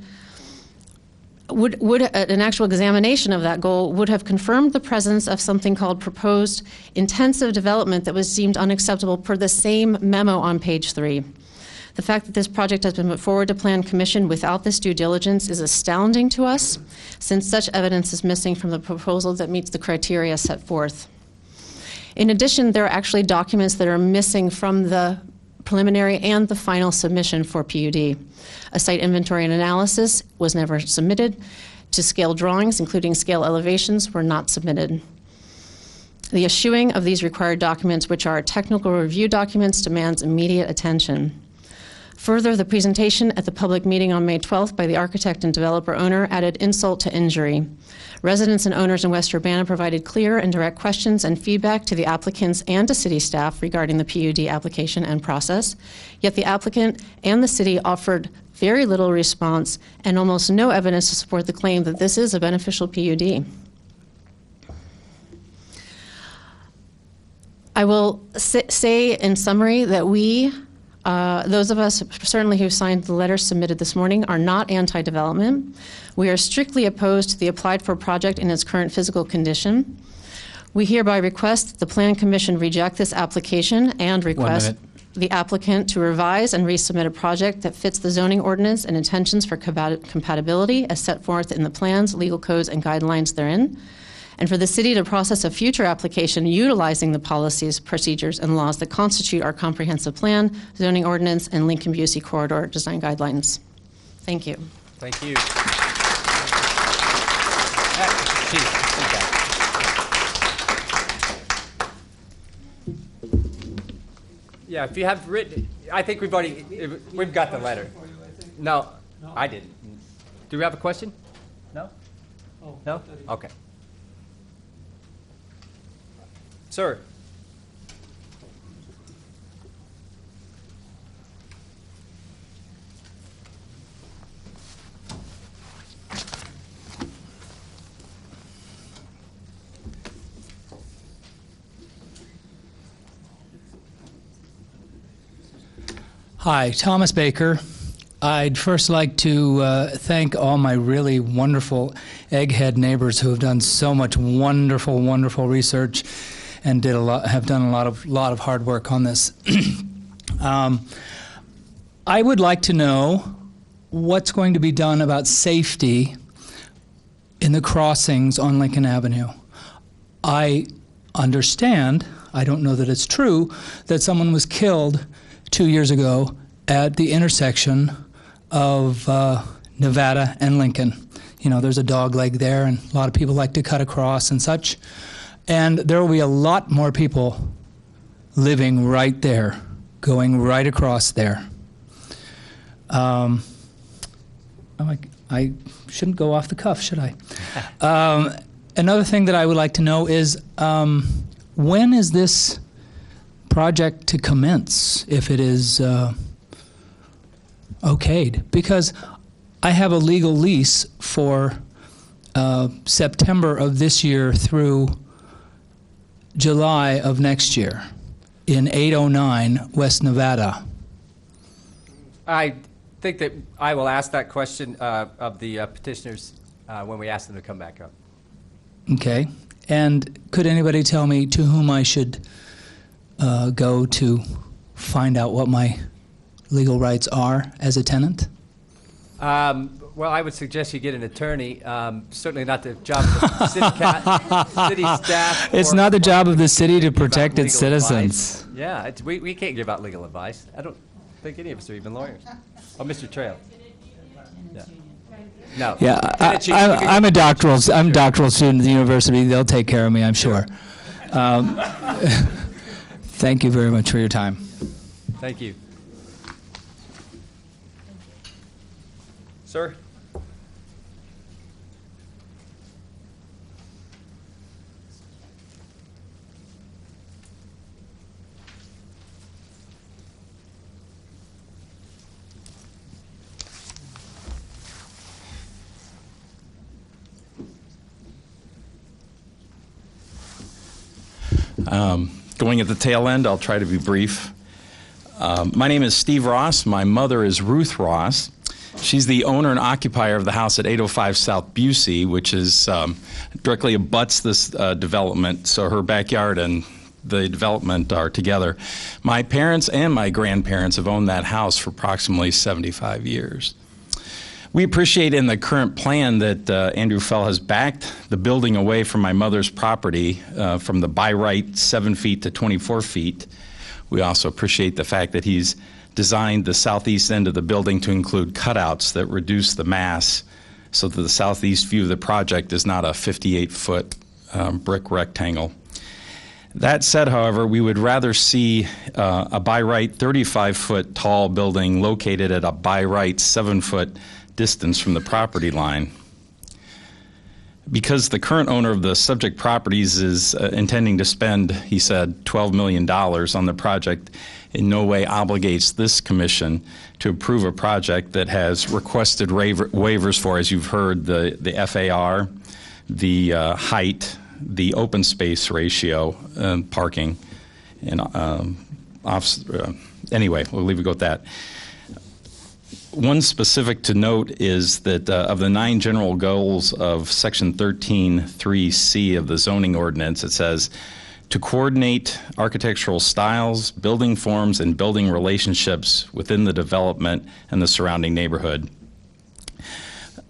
Would an actual examination of that goal would have confirmed the presence of something called proposed intensive development that was deemed unacceptable per the same memo on page 3. The fact that this project has been put forward to Plan Commission without this due diligence is astounding to us, since such evidence is missing from the proposal that meets the criteria set forth. In addition, there are actually documents that are missing from the preliminary and the final submission for PUD. A site inventory and analysis was never submitted. To scale drawings, including scale elevations, were not submitted. The eschewing of these required documents, which are technical review documents, demands immediate attention. Further, the presentation at the public meeting on May 12th by the architect and developer owner added insult to injury. Residents and owners in West Urbana provided clear and direct questions and feedback to the applicants and to city staff regarding the PUD application and process, yet the applicant and the city offered very little response and almost no evidence to support the claim that this is a beneficial PUD. I will say in summary that we, those of us certainly who signed the letter submitted this morning, are not anti-development. We are strictly opposed to the applied for project in its current physical condition. We hereby request that the Plan Commission reject this application and request the applicant to revise and resubmit a project that fits the zoning ordinance and intentions for compatibility as set forth in the plans, legal codes, and guidelines therein, and for the city to process a future application utilizing the policies, procedures, and laws that constitute our comprehensive plan, zoning ordinance, and Lincoln-Busey corridor design guidelines. Thank you. Thank you. Yeah, if you have written, I think we've got the letter. No, I didn't. Do we have a question? No? No? Okay. Sir. Hi, Thomas Baker. I'd first like to thank all my really wonderful Egghead neighbors who have done so much wonderful, wonderful research and have done a lot of hard work on this. I would like to know what's going to be done about safety in the crossings on Lincoln Avenue. I understand, I don't know that it's true, that someone was killed 2 years ago at the intersection of Nevada and Lincoln. You know, there's a dog leg there, and a lot of people like to cut across and such. And there will be a lot more people living right there, going right across there. I shouldn't go off the cuff, should I? Another thing that I would like to know is when is this project to commence, if it is okayed? Because I have a legal lease for September of this year through July of next year in 809 West Nevada. I think that I will ask that question of the petitioners when we ask them to come back up. Okay. And could anybody tell me to whom I should go to find out what my legal rights are as a tenant? Well, I would suggest you get an attorney. Certainly not the job of the city staff. It's not the job of the city to protect its citizens. Advice. Yeah, we can't give out legal advice. I don't think any of us are even lawyers. Oh, Mr. Trail. Yeah. No. Yeah, I'm a doctoral student at the university. They'll take care of me, I'm sure. Thank you very much for your time. Thank you. Sir? Going at the tail end, I'll try to be brief. My name is Steve Ross. My mother is Ruth Ross. She's the owner and occupier of the house at 805 South Busey, which is directly abuts this development, so her backyard and the development are together. My parents and my grandparents have owned that house for approximately 75 years. We appreciate in the current plan that Andrew Fell has backed the building away from my mother's property from the by right 7 feet to 24 feet. We also appreciate the fact that he's designed the southeast end of the building to include cutouts that reduce the mass so that the southeast view of the project is not a 58-foot brick rectangle. That said, however, we would rather see a by right 35-foot tall building located at a by right 7-foot distance from the property line. Because the current owner of the subject properties is intending to spend, he said, $12 million on the project, in no way obligates this commission to approve a project that has requested waivers for, as you've heard, the FAR, the height, the open space ratio, parking, and anyway, we'll leave it go at that. One specific to note is that of the 9 general goals of Section 13.3C of the zoning ordinance, it says to coordinate architectural styles, building forms, and building relationships within the development and the surrounding neighborhood.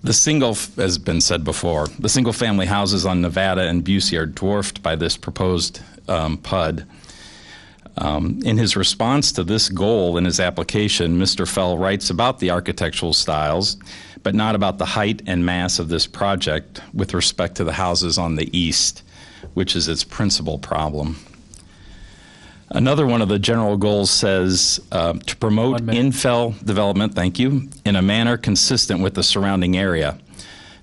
The single, as has been said before, the single-family houses on Nevada and Busey are dwarfed by this proposed PUD. In his response to this goal in his application, Mr. Fell writes about the architectural styles, but not about the height and mass of this project with respect to the houses on the east, which is its principal problem. Another one of the general goals says to promote infill development, thank you, in a manner consistent with the surrounding area.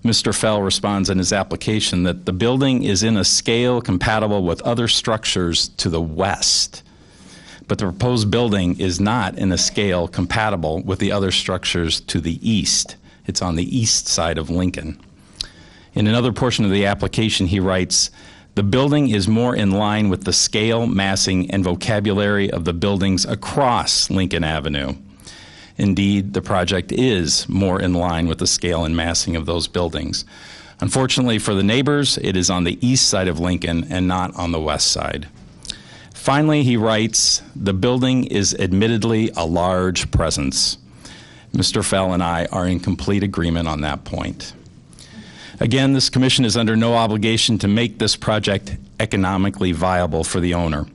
Mr. Fell responds in his application that the building is in a scale compatible with other structures to the west, but the proposed building is not in a scale compatible with the other structures to the east. It's on the east side of Lincoln. In another portion of the application, he writes, the building is more in line with the scale, massing, and vocabulary of the buildings across Lincoln Avenue. Indeed, the project is more in line with the scale and massing of those buildings. Unfortunately for the neighbors, it is on the east side of Lincoln and not on the west side. Finally, he writes, the building is admittedly a large presence. Mr. Fell and I are in complete agreement on that point. Again, this commission is under no obligation to make this project economically viable for the owner.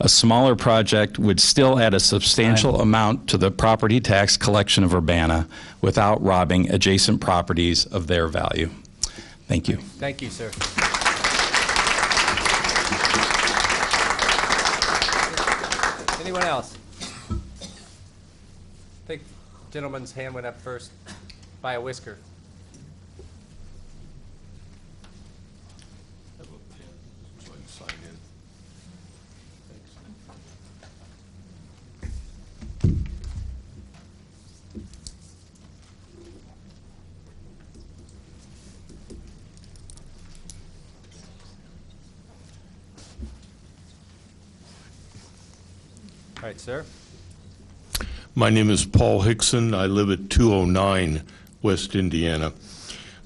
A smaller project would still add a substantial amount to the property tax collection of Urbana without robbing adjacent properties of their value. Thank you. Thank you, sir. Anyone else? I think the gentleman's hand went up first by a whisker. All right, sir. My name is Paul Hickson. I live at 209 West Indiana.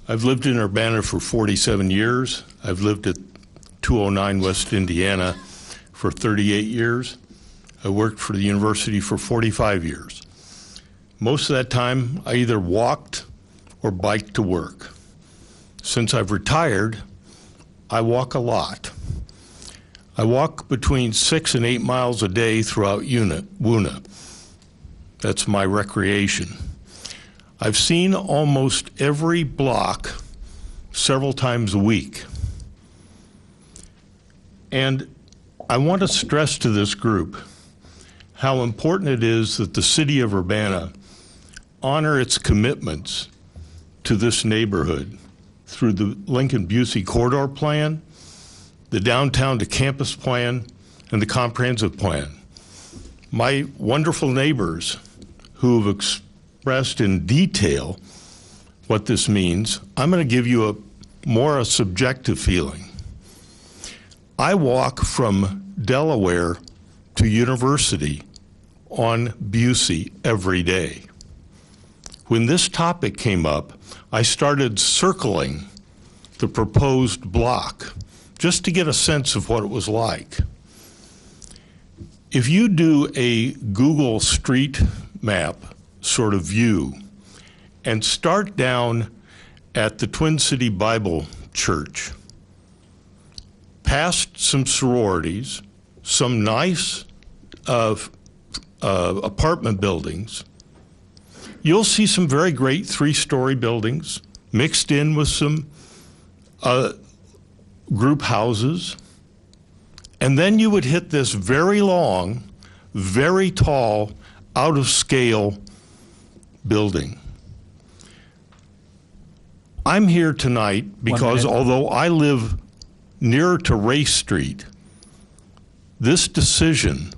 I've lived in Urbana for 47 years. I've lived at 209 West Indiana for 38 years. I worked for the university for 45 years. Most of that time, I either walked or biked to work. Since I've retired, I walk a lot. I walk between 6 and 8 miles a day throughout Woona. That's my recreation. I've seen almost every block several times a week. And I want to stress to this group how important it is that the city of Urbana honor its commitments to this neighborhood through the Lincoln-Busey Corridor Plan, the Downtown to Campus Plan, and the Comprehensive Plan. My wonderful neighbors who have expressed in detail what this means, I'm going to give you a more subjective feeling. I walk from Delaware to University on Busey every day. When this topic came up, I started circling the proposed block just to get a sense of what it was like. If you do a Google Street Map sort of view and start down at the Twin City Bible Church, past some sororities, some nice apartment buildings, you'll see some very great 3-story buildings mixed in with some group houses. And then you would hit this very long, very tall, out-of-scale building. I'm here tonight because although I live nearer to Race Street, this decision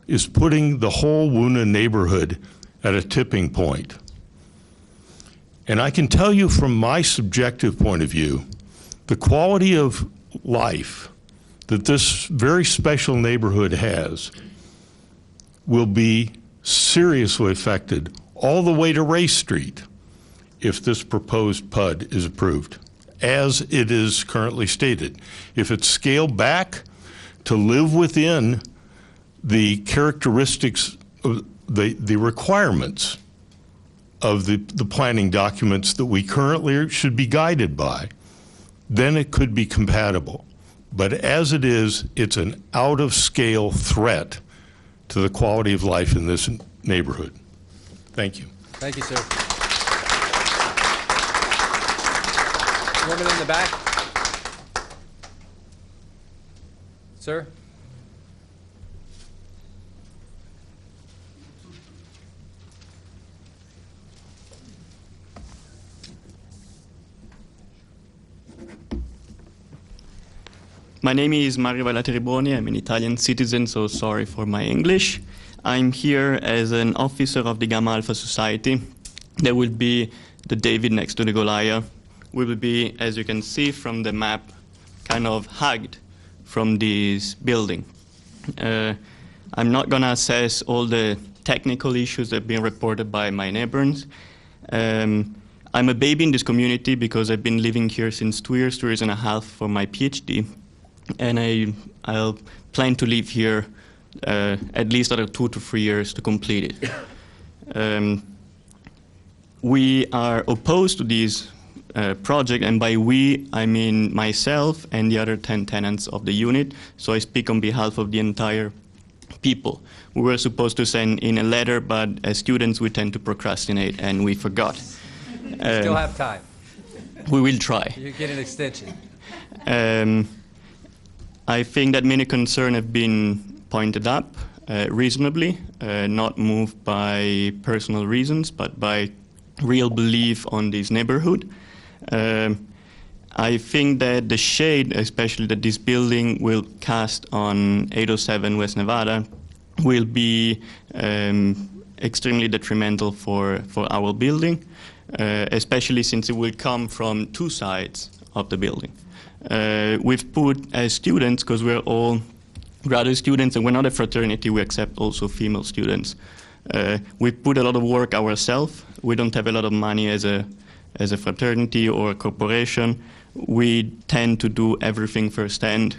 is putting the whole Woona neighborhood at a tipping point. And I can tell you from my subjective point of view, the quality of life that this very special neighborhood has will be seriously affected all the way to Race Street if this proposed PUD is approved, as it is currently stated. If it's scaled back to live within the characteristics of the requirements of the planning documents that we currently should be guided by, then it could be compatible. But as it is, it's an out-of-scale threat to the quality of life in this neighborhood. Thank you. Thank you, sir. Woman in the back. Sir? My name is Mario Valateriboni. I'm an Italian citizen, so sorry for my English. I'm here as an officer of the Gamma Alpha Society. There will be the David next to the Goliath. We will be, as you can see from the map, kind of hugged from this building. I'm not going to assess all the technical issues that have been reported by my neighbors. I'm a baby in this community because I've been living here since 2 years and a half for my PhD. And I'll plan to live here at least another 2 to 3 years to complete it. We are opposed to this project, and by we, I mean myself and the other 10 tenants of the unit, so I speak on behalf of the entire people. We were supposed to send in a letter, but as students we tend to procrastinate, and we forgot. Still have time. We will try. You get an extension. I think that many concerns have been pointed up reasonably, not moved by personal reasons, but by real belief on this neighborhood. I think that the shade, especially that this building will cast on 807 West Nevada, will be extremely detrimental for our building, especially since it will come from 2 sides of the building. We've put as students, because we're all graduate students and we're not a fraternity, we accept also female students. We've put a lot of work ourselves. We don't have a lot of money as a fraternity or a corporation. We tend to do everything firsthand.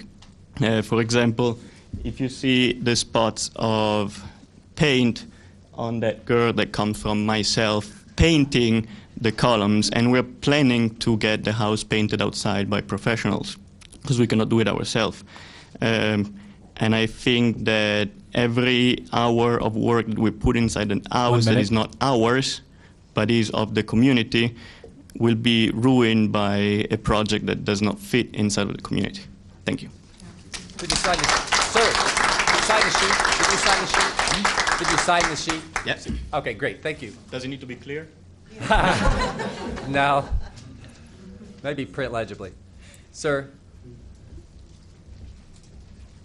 For example, if you see the spots of paint on that girl that comes from myself painting the columns, and we're planning to get the house painted outside by professionals because we cannot do it ourselves. And I think that every hour of work that we put inside an house that is not ours but is of the community will be ruined by a project that does not fit inside of the community. Thank you. Did you sign the sir? Did you sign the sheet? Did you sign the sheet? Did you sign the sheet? Yes. Okay, great. Thank you. Does it need to be clear? No. Maybe print legibly. Sir?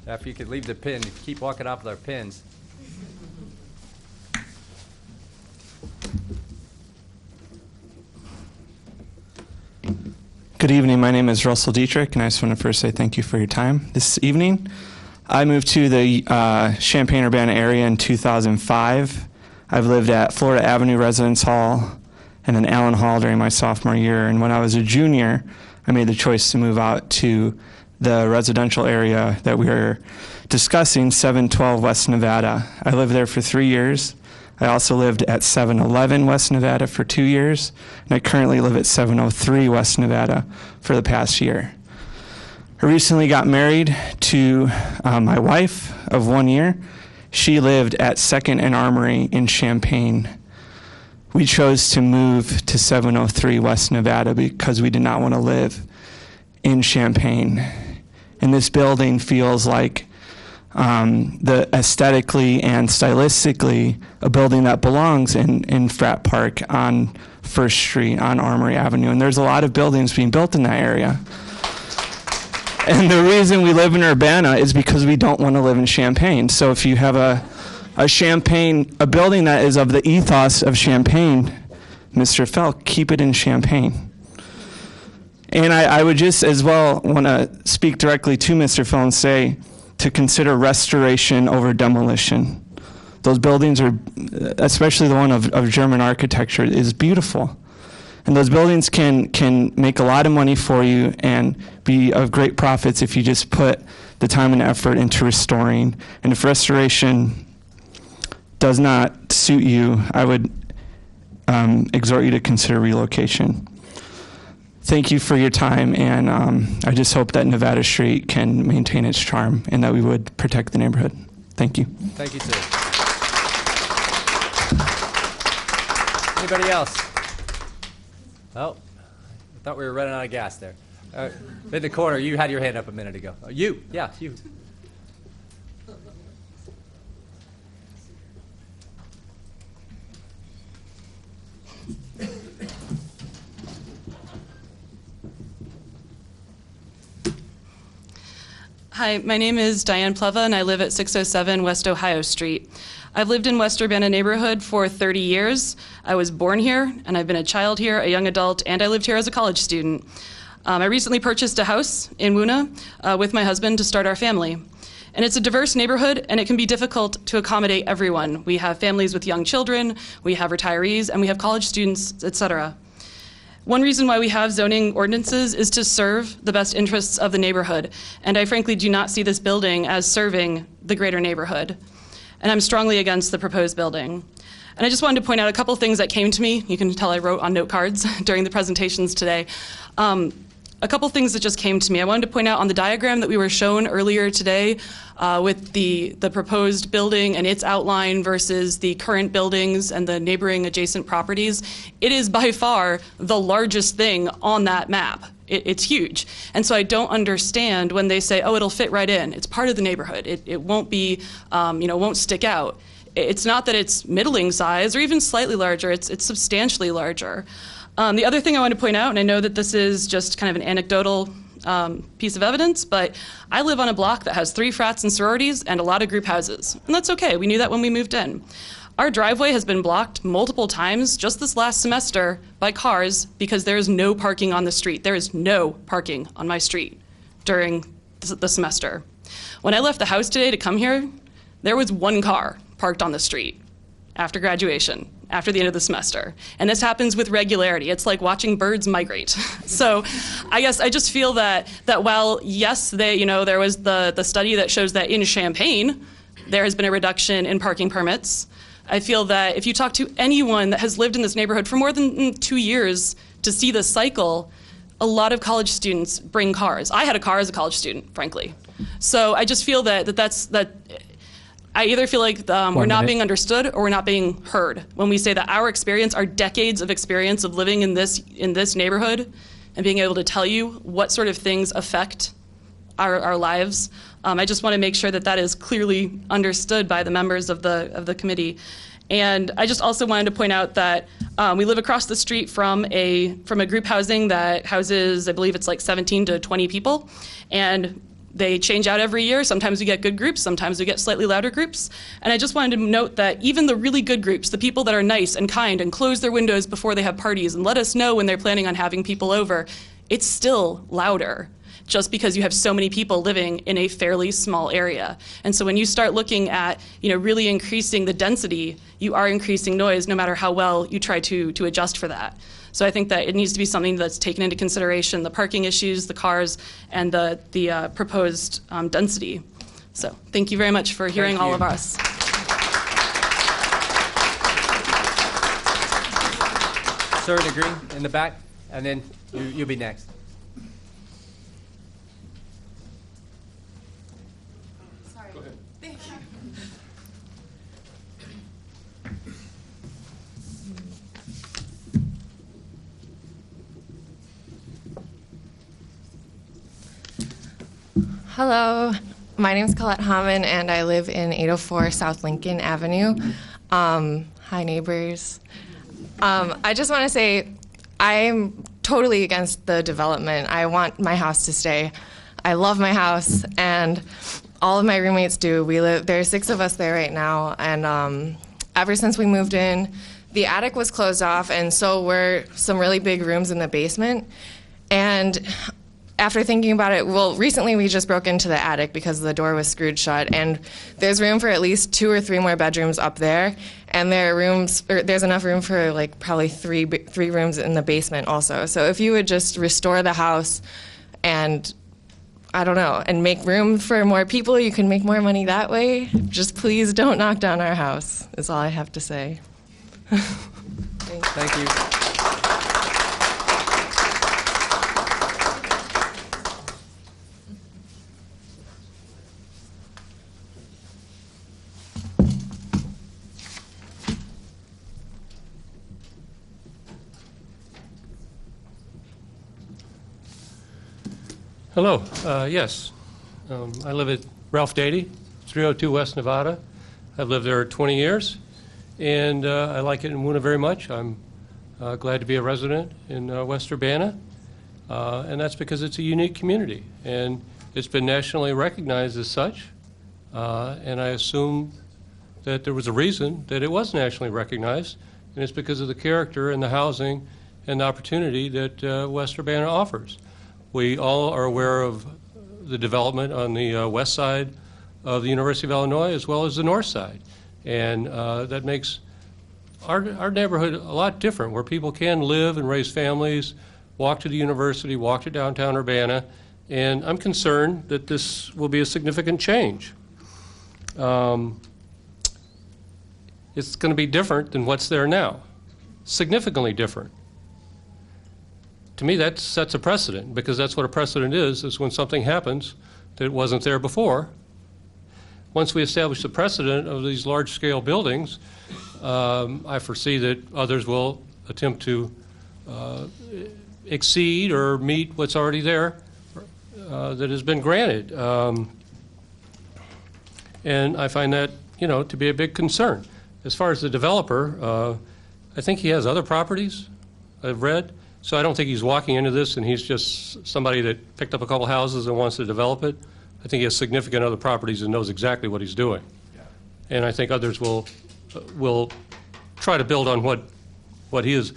If you could leave the pen, keep walking off with our pens. Good evening. My name is Russell Dietrich, and I just want to first say thank you for your time this evening. I moved to the Champaign-Urbana area in 2005. I've lived at Florida Avenue Residence Hall and then Allen Hall during my sophomore year. And when I was a junior, I made the choice to move out to the residential area that we were discussing, 712 West Nevada. I lived there for 3 years. I also lived at 711 West Nevada for 2 years, and I currently live at 703 West Nevada for the past year. I recently got married to my wife of 1 year. She lived at 2nd and Armory in Champaign. We chose to move to 703 West Nevada because we did not want to live in Champaign. And this building feels like the aesthetically and stylistically a building that belongs in Frat Park on First Street on Armory Avenue. And there's a lot of buildings being built in that area. And the reason we live in Urbana is because we don't want to live in Champaign. So if you have a building that is of the ethos of Champaign, Mr. Felk, keep it in Champaign. And I would just as well want to speak directly to Mr. Felk and say to consider restoration over demolition. Those buildings are, especially the one of German architecture, is beautiful. And those buildings can make a lot of money for you and be of great profits if you just put the time and effort into restoring. And if restoration does not suit you, I would exhort you to consider relocation. Thank you for your time, and I just hope that Nevada Street can maintain its charm and that we would protect the neighborhood. Thank you. Thank you, sir. Anybody else? Oh, I thought we were running out of gas there. In the corner, you had your hand up a minute ago. You. Hi, my name is Diane Pleva, and I live at 607 West Ohio Street. I've lived in West Urbana neighborhood for 30 years. I was born here, and I've been a child here, a young adult, and I lived here as a college student. I recently purchased a house in Woona with my husband to start our family. And it's a diverse neighborhood, and it can be difficult to accommodate everyone. We have families with young children, we have retirees, and we have college students, et cetera. One reason why we have zoning ordinances is to serve the best interests of the neighborhood, and I frankly do not see this building as serving the greater neighborhood. And I'm strongly against the proposed building. And I just wanted to point out a couple things that came to me. You can tell I wrote on note cards during the presentations today. A couple things that just came to me. I wanted to point out on the diagram that we were shown earlier today with the proposed building and its outline versus the current buildings and the neighboring adjacent properties, it is by far the largest thing on that map. It's huge. And so I don't understand when they say, oh, it'll fit right in. It's part of the neighborhood. It won't be, won't stick out. It's not that it's middling size or even slightly larger. It's substantially larger. The other thing I want to point out, and I know that this is just kind of an anecdotal piece of evidence, but I live on a block that has 3 frats and sororities and a lot of group houses. And that's okay. We knew that when we moved in. Our driveway has been blocked multiple times just this last semester by cars because there is no parking on the street. There is no parking on my street during the semester. When I left the house today to come here, there was 1 car parked on the street after graduation, after the end of the semester. And this happens with regularity. It's like watching birds migrate. So I guess I just feel that while, yes, there was the study that shows that in Champaign, there has been a reduction in parking permits. I feel that if you talk to anyone that has lived in this neighborhood for more than 2 years to see this cycle, a lot of college students bring cars. I had a car as a college student, frankly. So I just feel that I either feel like we're not being understood or we're not being heard when we say that our experience, our decades of experience of living in this neighborhood and being able to tell you what sort of things affect our lives. I just want to make sure that is clearly understood by the members of the committee. And I just also wanted to point out that we live across the street from a group housing that houses, I believe it's like 17 to 20 people. And they change out every year. Sometimes we get good groups, sometimes we get slightly louder groups. And I just wanted to note that even the really good groups, the people that are nice and kind and close their windows before they have parties and let us know when they're planning on having people over, it's still louder just because you have so many people living in a fairly small area. And so when you start looking at, really increasing the density, you are increasing noise no matter how well you try to adjust for that. So I think that it needs to be something that's taken into consideration, the parking issues, the cars, and the proposed density. So thank you very much for hearing all of us. Sir in the green in the back, and then you'll be next. Sorry. Go ahead. Thank you. Hello, my name is Colette Hammond, and I live in 804 South Lincoln Avenue. Hi, neighbors. I just want to say I'm totally against the development. I want my house to stay. I love my house, and all of my roommates do. There's 6 of us there right now, and ever since we moved in, the attic was closed off, and so were some really big rooms in the basement. And after thinking about it, recently we just broke into the attic because the door was screwed shut, and there's room for at least 2 or 3 more bedrooms up there, and there's enough room for probably three rooms in the basement also. So if you would just restore the house and, I don't know, and make room for more people, you can make more money that way. Just please don't knock down our house, is all I have to say. Thank you. Hello. Yes. I live at Ralph Dady, 302 West Nevada. I've lived there 20 years, and I like it in Woona very much. I'm glad to be a resident in West Urbana, and that's because it's a unique community, and it's been nationally recognized as such, and I assume that there was a reason that it was nationally recognized, and it's because of the character and the housing and the opportunity that West Urbana offers. We all are aware of the development on the west side of the University of Illinois as well as the north side. And that makes our neighborhood a lot different, where people can live and raise families, walk to the university, walk to downtown Urbana. And I'm concerned that this will be a significant change. It's going to be different than what's there now, significantly different. To me, that sets a precedent, because that's what a precedent is when something happens that wasn't there before. Once we establish the precedent of these large-scale buildings, I foresee that others will attempt to exceed or meet what's already there that has been granted. And I find that, to be a big concern. As far as the developer, I think he has other properties, I've read. So I don't think he's walking into this and he's just somebody that picked up a couple houses and wants to develop it. I think he has significant other properties and knows exactly what he's doing. Yeah. And I think others will try to build on what he's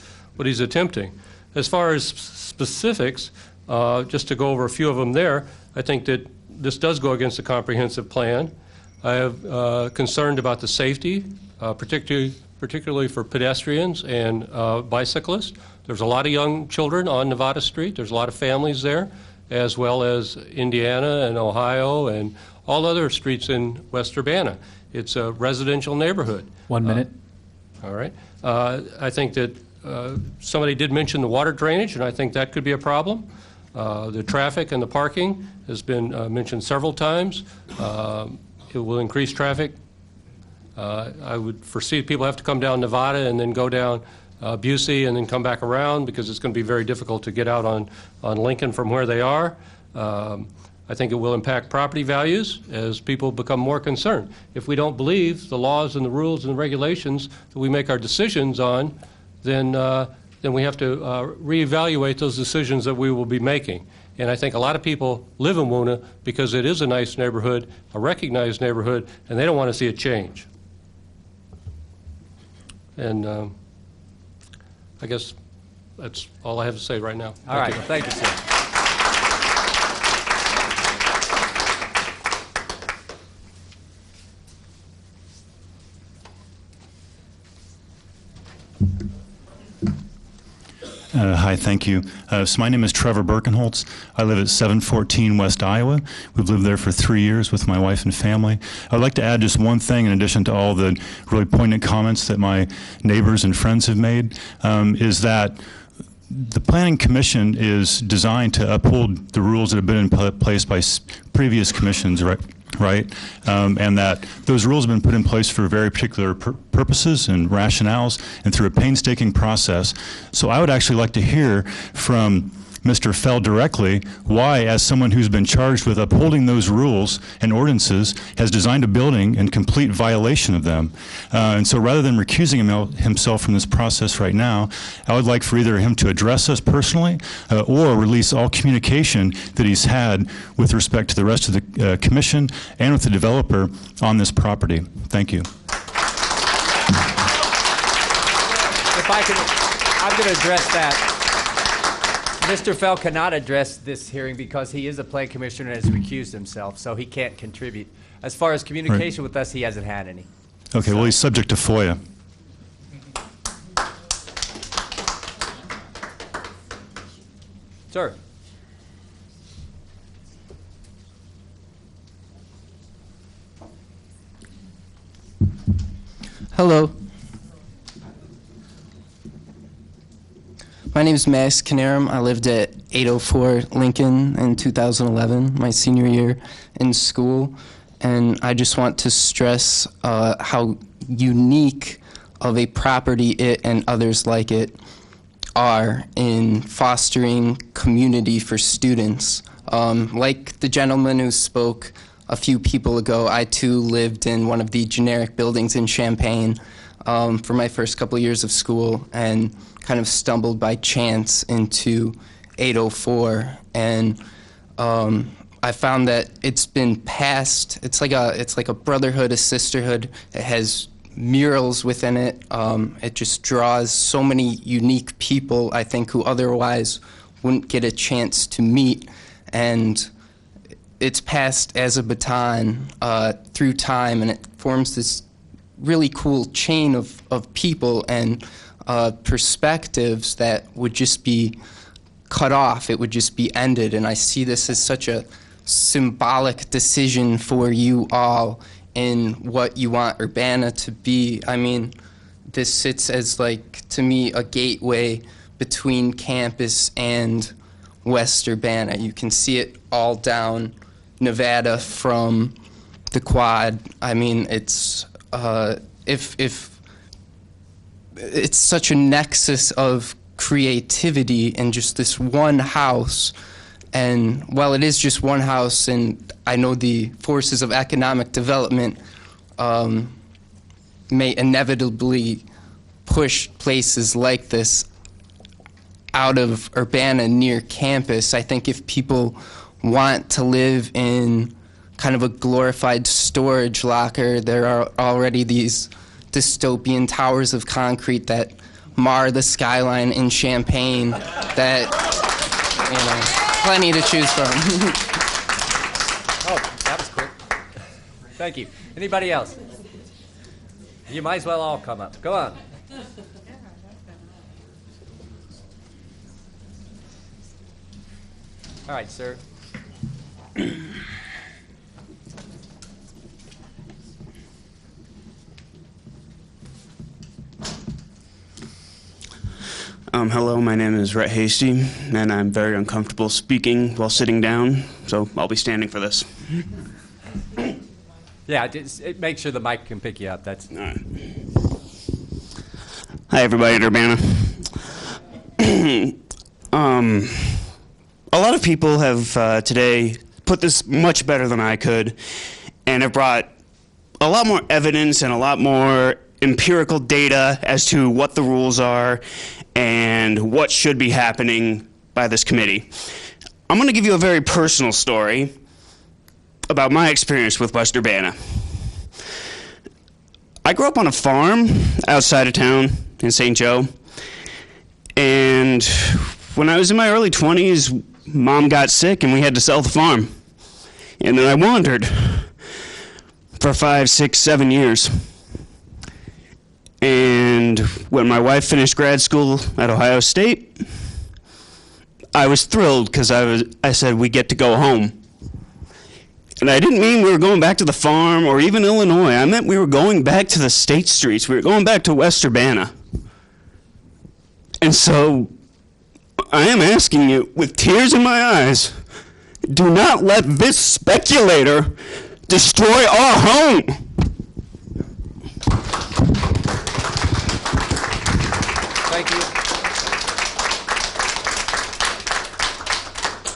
attempting. As far as specifics, just to go over a few of them there, I think that this does go against the comprehensive plan. I have concerned about the safety, particularly for pedestrians and bicyclists. There's a lot of young children on Nevada Street. There's a lot of families there, as well as Indiana and Ohio and all other streets in West Urbana. It's a residential neighborhood. 1 minute. All right. I think that somebody did mention the water drainage, and I think that could be a problem. The traffic and the parking has been mentioned several times. It will increase traffic. I would foresee people have to come down Nevada and then go down Busey and then come back around, because it's going to be very difficult to get out on Lincoln from where they are. I think it will impact property values as people become more concerned. If we don't believe the laws and the rules and the regulations that we make our decisions on, then we have to reevaluate those decisions that we will be making. And I think a lot of people live in Woona because it is a nice neighborhood, a recognized neighborhood, and they don't want to see it change. And I guess that's all I have to say right now. All right. Thank you, sir. Hi, thank you. So my name is Trevor Birkenholtz. I live at 714 West Iowa. We've lived there for 3 years with my wife and family. I'd like to add just one thing in addition to all the really poignant comments that my neighbors and friends have made, is that the Planning Commission is designed to uphold the rules that have been in place by previous commissions, right? And that those rules have been put in place for very particular purposes and rationales and through a painstaking process. So I would actually like to hear from Mr. Fell directly why, as someone who's been charged with upholding those rules and ordinances, has designed a building in complete violation of them. And so rather than recusing himself from this process right now, I would like for either him to address us personally or release all communication that he's had with respect to the rest of the commission and with the developer on this property. Thank you. If I can, I'm going to address that. Mr. Fell cannot address this hearing because he is a plan commissioner and has recused himself, so he can't contribute. As far as communication with us, he hasn't had any. Okay, well, he's subject to FOIA. Sir. Hello. My name is Max Canarum. I lived at 804 Lincoln in 2011, my senior year in school. And I just want to stress how unique of a property it and others like it are in fostering community for students. Like the gentleman who spoke a few people ago, I too lived in one of the generic buildings in Champaign for my first couple of years of school, and kind of stumbled by chance into 804, and I found that it's been passed. It's like a brotherhood, a sisterhood. It has murals within it. It just draws so many unique people, I think, who otherwise wouldn't get a chance to meet, and it's passed as a baton through time, and it forms this really cool chain of people and perspectives that would just be cut off. It would just be ended. And I see this as such a symbolic decision for you all in what you want Urbana to be. I mean, this sits as, like, to me, a gateway between campus and West Urbana. You can see it all down Nevada from the quad. I mean, it's if it's such a nexus of creativity in just this one house. And while it is just one house, and I know the forces of economic development may inevitably push places like this out of Urbana near campus, I think if people want to live in kind of a glorified storage locker, there are already these dystopian towers of concrete that mar the skyline in Champaign that, you know, plenty to choose from. Oh, that was quick. Thank you. Anybody else? You might as well all come up. Go on. All right, sir. Hello, my name is Rhett Hasty, and I'm very uncomfortable speaking while sitting down, so I'll be standing for this. Yeah, make sure the mic can pick you up. That's all right. Hi, everybody at Urbana. A lot of people have today put this much better than I could, and have brought a lot more evidence and a lot more empirical data as to what the rules are and what should be happening by this committee. I'm going to give you a very personal story about my experience with West Urbana. I grew up on a farm outside of town in St. Joe, and when I was in my early 20s, Mom got sick and we had to sell the farm. And then I wandered for 5, 6, 7 years. And when my wife finished grad school at Ohio State, I was thrilled because I said we get to go home. And I didn't mean we were going back to the farm or even Illinois. I meant we were going back to the state streets. We were going back to West Urbana. And so I am asking you, with tears in my eyes, do not let this speculator destroy our home. Thank you.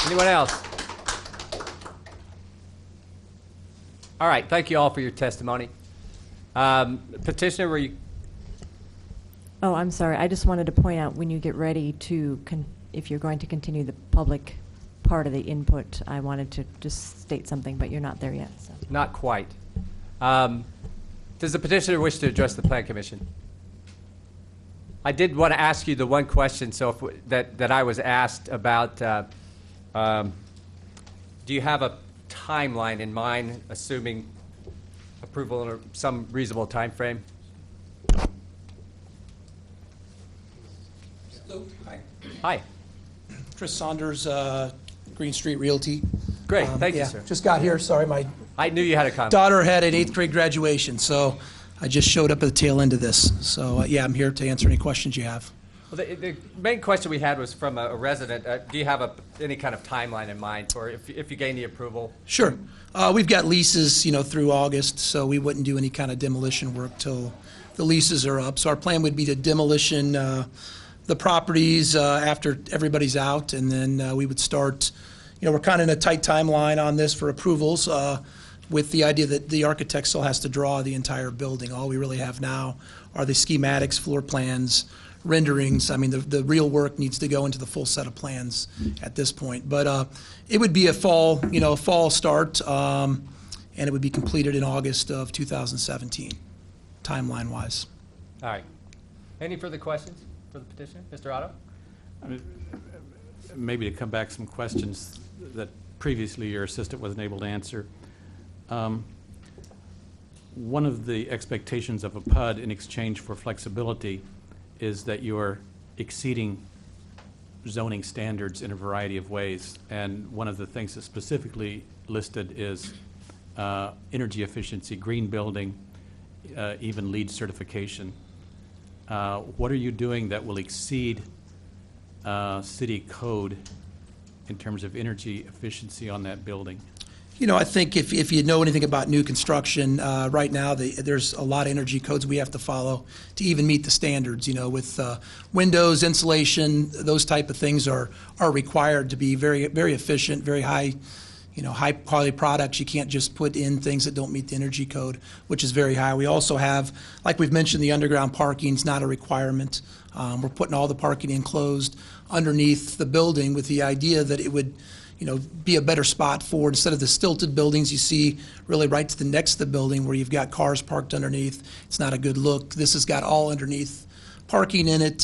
Anyone else? All right, thank you all for your testimony. Petitioner, were you? Oh, I'm sorry. I just wanted to point out when you get ready to, if you're going to continue the public part of the input, I wanted to just state something, but you're not there yet. So. Not quite. Does the petitioner wish to address the Plan Commission? I did want to ask you the one question that I was asked about. Do you have a timeline in mind, assuming approval in some reasonable time frame? Hi. Hi. Chris Saunders, Green Street Realty. Great, thank you, sir. Just got here. Sorry, my I knew you had a comment. Daughter had an 8th grade graduation, so I just showed up at the tail end of this. So yeah, I'm here to answer any questions you have. Well, the main question we had was from a resident. Do you have any kind of timeline in mind for if you gain the approval? Sure. We've got leases, through August, so we wouldn't do any kind of demolition work till the leases are up. So our plan would be to demolition the properties after everybody's out, and then we would start. We're kind of in a tight timeline on this for approvals, with the idea that the architect still has to draw the entire building. All we really have now are the schematics, floor plans, renderings. I mean, the real work needs to go into the full set of plans at this point. But it would be a fall start, and it would be completed in August of 2017, timeline-wise. All right. Any further questions for the petitioner? Mr. Otto? Maybe to come back some questions that previously your assistant wasn't able to answer. One of the expectations of a PUD in exchange for flexibility is that you're exceeding zoning standards in a variety of ways. And one of the things that's specifically listed is energy efficiency, green building, even LEED certification. What are you doing that will exceed city code in terms of energy efficiency on that building? I think if you know anything about new construction, right now there's a lot of energy codes we have to follow to even meet the standards. With windows, insulation, those type of things are required to be very, very efficient, very high, high quality products. You can't just put in things that don't meet the energy code, which is very high. We also have, like we've mentioned, the underground parking is not a requirement. We're putting all the parking enclosed underneath the building with the idea that it would be a better spot for, instead of the stilted buildings you see really right to the next to the building where you've got cars parked underneath. It's not a good look. This has got all underneath parking in it.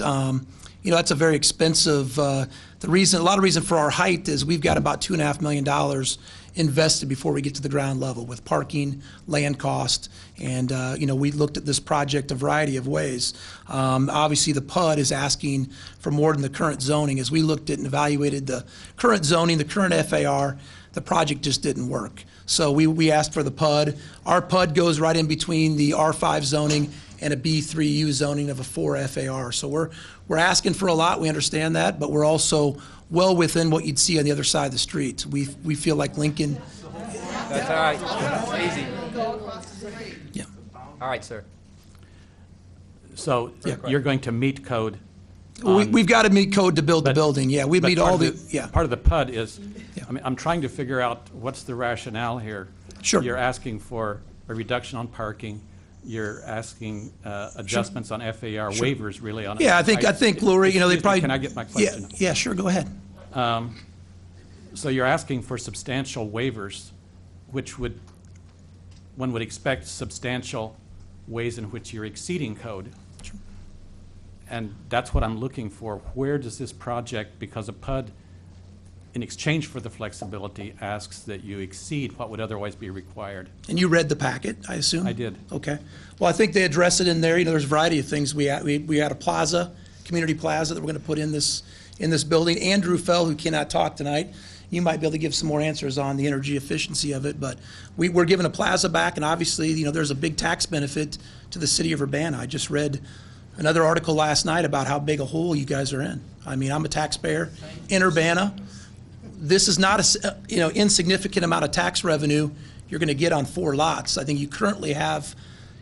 That's a very expensive, a lot of reason for our height is we've got about $2.5 million invested before we get to the ground level with parking, land cost, and we looked at this project a variety of ways. Obviously, the PUD is asking for more than the current zoning. As we looked at and evaluated the current zoning, the current FAR, the project just didn't work. So we asked for the PUD. Our PUD goes right in between the R5 zoning and a B3U zoning of a 4 FAR. So we're asking for a lot. We understand that, but we're also well within what you'd see on the other side of the street. We feel like Lincoln. That's all right. Easy. Yeah. All right, sir. So you're going to meet code. We've got to meet code to build the building. Yeah, we meet all the. Part of the PUD is. I'm trying to figure out what's the rationale here. Sure. You're asking for a reduction on parking. You're asking adjustments on FAR waivers, really. On I think, Lori, they probably. Can I get my question? Yeah, sure. Go ahead. So you're asking for substantial waivers, which one would expect substantial ways in which you're exceeding code. Sure. And that's what I'm looking for. Where does this project, because a PUD, in exchange for the flexibility, asks that you exceed what would otherwise be required. And you read the packet, I assume? I did. Okay. Well, I think they address it in there. There's a variety of things. We had a plaza, community plaza, that we're going to put in this in this building. Andrew Fell, who cannot talk tonight, you might be able to give some more answers on the energy efficiency of it. But we're giving a plaza back, and obviously, there's a big tax benefit to the city of Urbana. I just read another article last night about how big a hole you guys are in. I mean, I'm a taxpayer in Urbana. This is not a insignificant amount of tax revenue you're going to get on 4 lots. I think you currently have,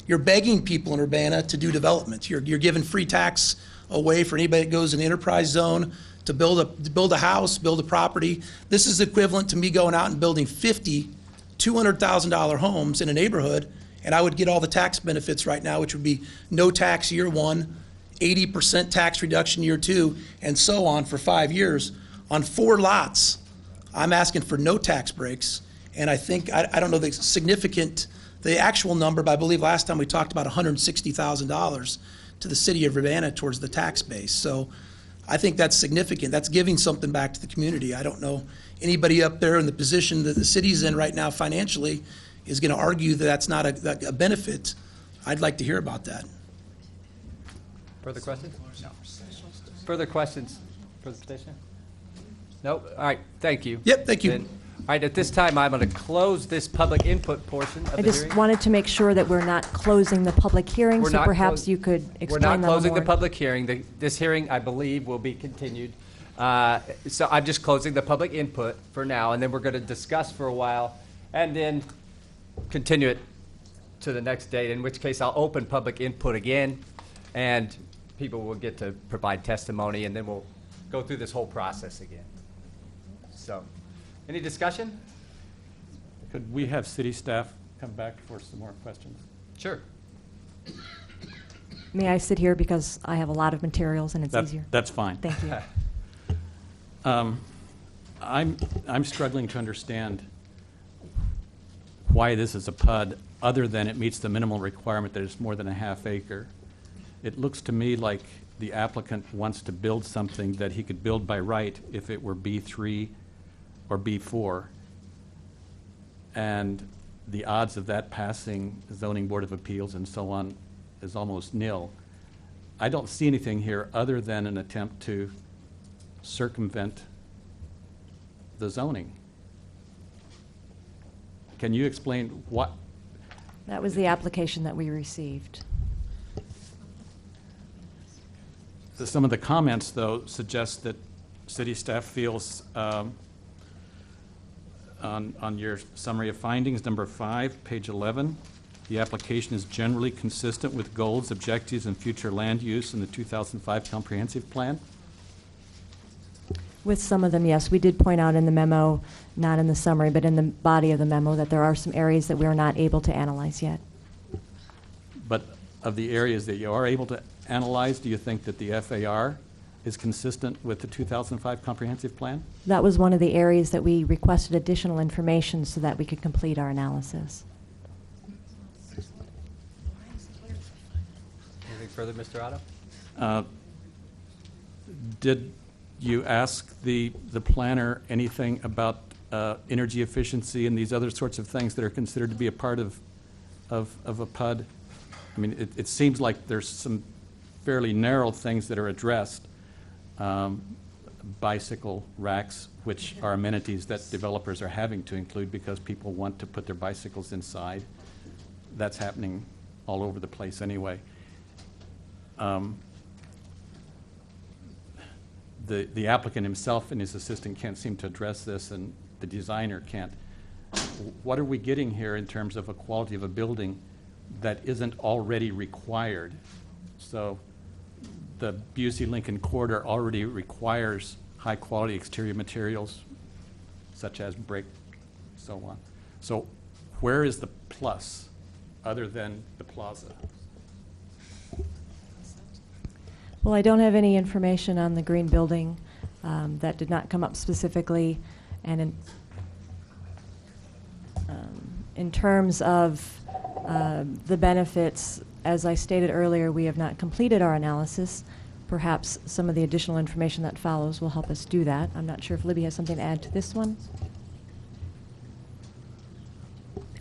you're begging people in Urbana to do development. You're giving free tax away for anybody that goes in the enterprise zone to build a house, build a property. This is equivalent to me going out and building 50 $200,000 homes in a neighborhood, and I would get all the tax benefits right now, which would be no tax year 1, 80% tax reduction year 2, and so on for 5 years. On 4 lots, I'm asking for no tax breaks, and I think, I don't know the actual number, but I believe last time we talked about $160,000 to the city of Urbana towards the tax base. So I think that's significant. That's giving something back to the community. I don't know anybody up there in the position that the city's in right now financially is going to argue that that's not a benefit. I'd like to hear about that. Further questions? No. Further questions for the petitioner? Nope. All right. Thank you. Yep. Thank you. All right. At this time, I'm going to close this public input portion of the hearing. I just wanted to make sure that we're not closing the public hearing, so perhaps you could explain We're not closing the public hearing. This hearing, I believe, will be continued. So I'm just closing the public input for now, and then we're going to discuss for a while, and then continue it to the next date, in which case I'll open public input again, and people will get to provide testimony, and then we'll go through this whole process again. So, any discussion? Could we have city staff come back for some more questions? Sure. May I sit here because I have a lot of materials and it's easier? That's fine. Thank you. I'm struggling to understand why this is a PUD, other than it meets the minimal requirement that it's more than a ½ acre. It looks to me like the applicant wants to build something that he could build by right if it were B3 or B4. And the odds of that passing zoning board of appeals and so on is almost nil. I don't see anything here other than an attempt to circumvent the zoning. Can you explain what? That was the application that we received. Some of the comments, though, suggest that city staff feels on your summary of findings, number 5, page 11, the application is generally consistent with goals, objectives, and future land use in the 2005 comprehensive plan. With some of them, yes. We did point out in the memo, not in the summary, but in the body of the memo, that there are some areas that we are not able to analyze yet. But of the areas that you are able to analyze, do you think that the FAR is consistent with the 2005 comprehensive plan? That was one of the areas that we requested additional information so that we could complete our analysis. Anything further, Mr. Otto? Did you ask the planner anything about energy efficiency and these other sorts of things that are considered to be a part of a PUD? I mean, it seems like there's some fairly narrow things that are addressed. Bicycle racks, which are amenities that developers are having to include because people want to put their bicycles inside. That's happening all over the place anyway. The applicant himself and his assistant can't seem to address this, and the designer can't. What are we getting here in terms of a quality of a building that isn't already required? So the Busey-Lincoln corridor already requires high-quality exterior materials, such as brick, so on. So where is the plus, other than the plaza? Well, I don't have any information on the green building. That did not come up specifically. And in terms of the benefits, as I stated earlier, we have not completed our analysis. Perhaps some of the additional information that follows will help us do that. I'm not sure if Libby has something to add to this one.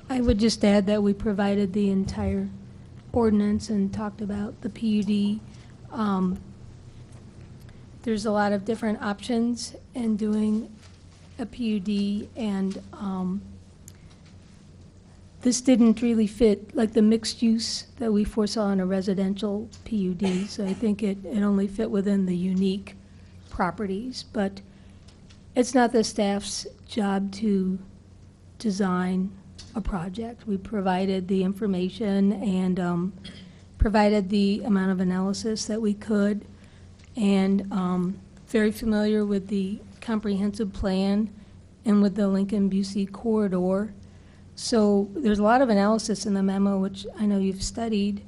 I would just add that we provided the entire ordinance and talked about the PUD there's a lot of different options in doing a PUD, and this didn't really fit like the mixed use that we foresaw in a residential PUD, so I think it only fit within the unique properties. But it's not the staff's job to design a project. We provided the information and provided the amount of analysis that we could, and very familiar with the comprehensive plan and with the Lincoln-Busey corridor. So there's a lot of analysis in the memo, which I know you've studied.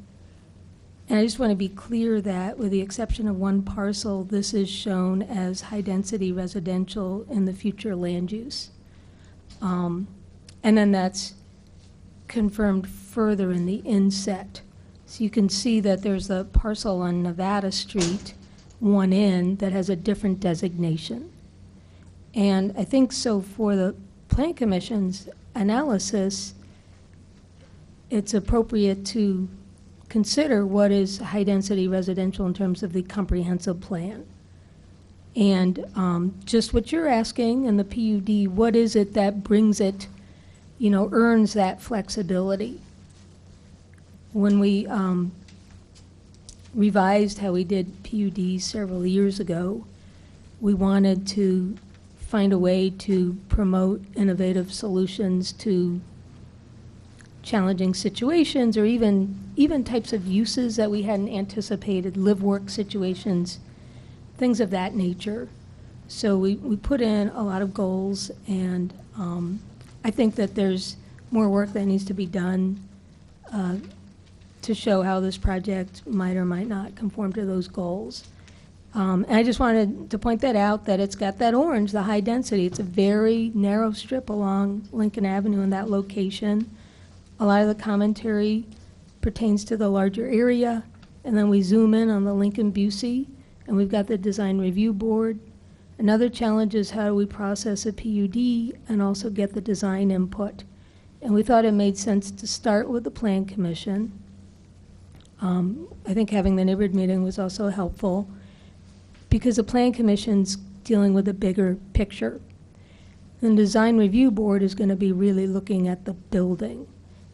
And I just want to be clear that with the exception of one parcel, this is shown as high-density residential in the future land use. And then that's confirmed further in the inset. So you can see that there's a parcel on Nevada Street, one in, that has a different designation. And I think so for the Plan Commission's analysis, it's appropriate to consider what is high-density residential in terms of the comprehensive plan. And just what you're asking in the PUD, what is it that brings it, earns that flexibility? When we revised how we did PUDs several years ago, we wanted to find a way to promote innovative solutions to challenging situations, or even types of uses that we hadn't anticipated, live-work situations, things of that nature. So we put in a lot of goals, and I think that there's more work that needs to be done to show how this project might or might not conform to those goals. And I just wanted to point that out, that it's got that orange, the high density. It's a very narrow strip along Lincoln Avenue in that location. A lot of the commentary pertains to the larger area, and then we zoom in on the Lincoln-Busey, and we've got the design review board. Another challenge is how do we process a PUD and also get the design input. And we thought it made sense to start with the Plan Commission. I think having the neighborhood meeting was also helpful, because the Plan Commission's dealing with a bigger picture. The Design Review Board is going to be really looking at the building.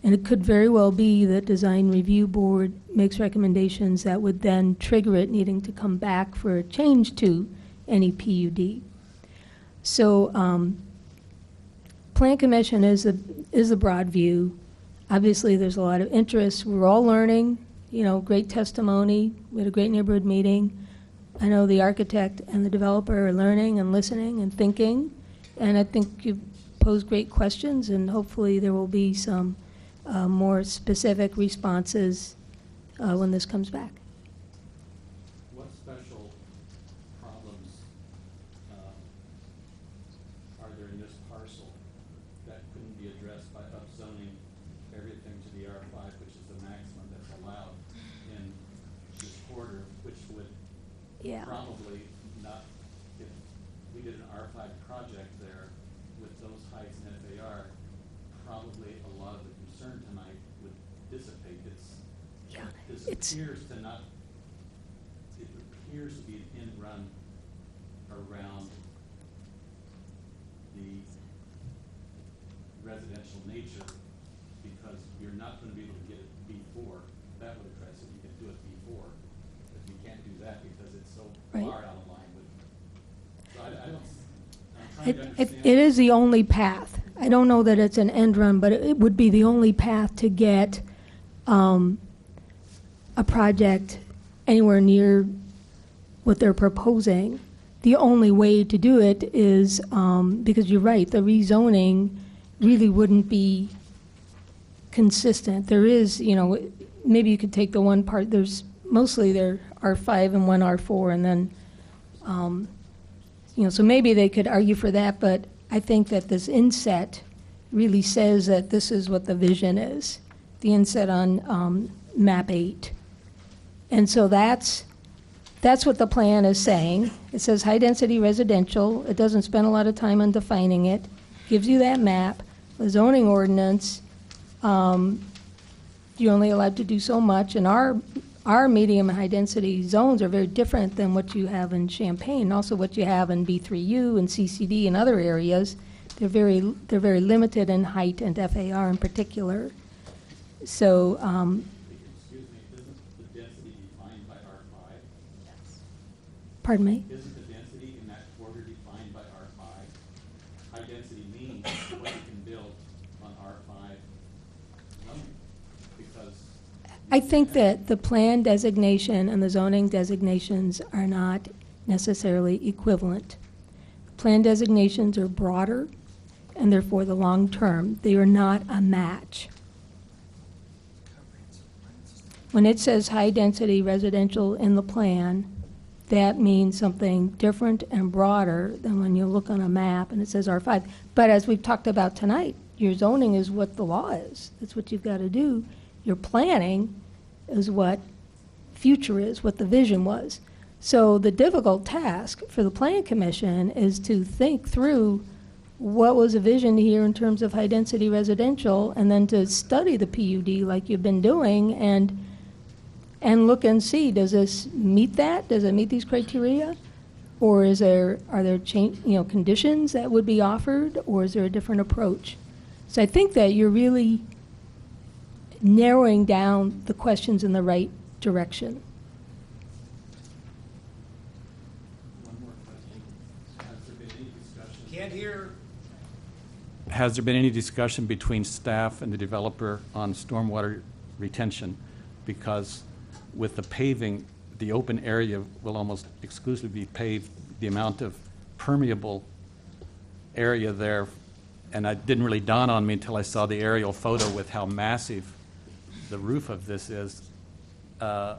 And it could very well be that Design Review Board makes recommendations that would then trigger it needing to come back for a change to any PUD. So Plan Commission is a broad view. Obviously, there's a lot of interest. We're all learning, great testimony. We had a great neighborhood meeting. I know the architect and the developer are learning and listening and thinking, and I think you've posed great questions, and hopefully there will be some more specific responses when this comes back. What special problems are there in this parcel that couldn't be addressed by upzoning everything to the R5, which is the maximum that's allowed in this quarter, which would probably not, if we did an R5 project there with those heights and FAR, probably a lot of the concern tonight would dissipate. It appears to be an end run around the residential nature, because you're not going to be able to get it before. That would address it. You can do it before, but you can't do that because it's so far out of line with. So I'm trying to understand. It is the only path. I don't know that it's an end run, but it would be the only path to get a project anywhere near what they're proposing. The only way to do it is, because you're right, the rezoning really wouldn't be consistent. There is, maybe you could take the one part, there's mostly there R5 and one R4, and then, so maybe they could argue for that, but I think that this inset really says that this is what the vision is, the inset on map 8. And so that's what the plan is saying. It says high-density residential. It doesn't spend a lot of time on defining it. Gives you that map. The zoning ordinance, you're only allowed to do so much. And our our medium and high-density zones are very different than what you have in Champaign, and also what you have in B3U and CCD and other areas. They're very limited in height and FAR in particular. So, Excuse me, isn't the density defined by R5? Yes. Pardon me? Isn't the density in that quarter defined by R5? High density means what you can build on R5 zoning, because I think that the plan designation and the zoning designations are not necessarily equivalent. Plan designations are broader, and they're for the long term. They are not a match. When it says high-density residential in the plan, that means something different and broader than when you look on a map and it says R5. But as we've talked about tonight, your zoning is what the law is. That's what you've got to do. Your planning is what future is, what the vision was. So the difficult task for the Plan Commission is to think through what was a vision here in terms of high-density residential, and then to study the PUD like you've been doing, and look and see, does this meet that? Does it meet these criteria? Or are there conditions that would be offered, or is there a different approach? So I think that you're really narrowing down the questions in the right direction. one more question. Has there been any discussion? Can't hear. Has there been any discussion between staff and the developer on stormwater retention? Because with the paving, the open area will almost exclusively be paved. The amount of permeable area there, and it didn't really dawn on me until I saw the aerial photo with how massive the roof of this is. The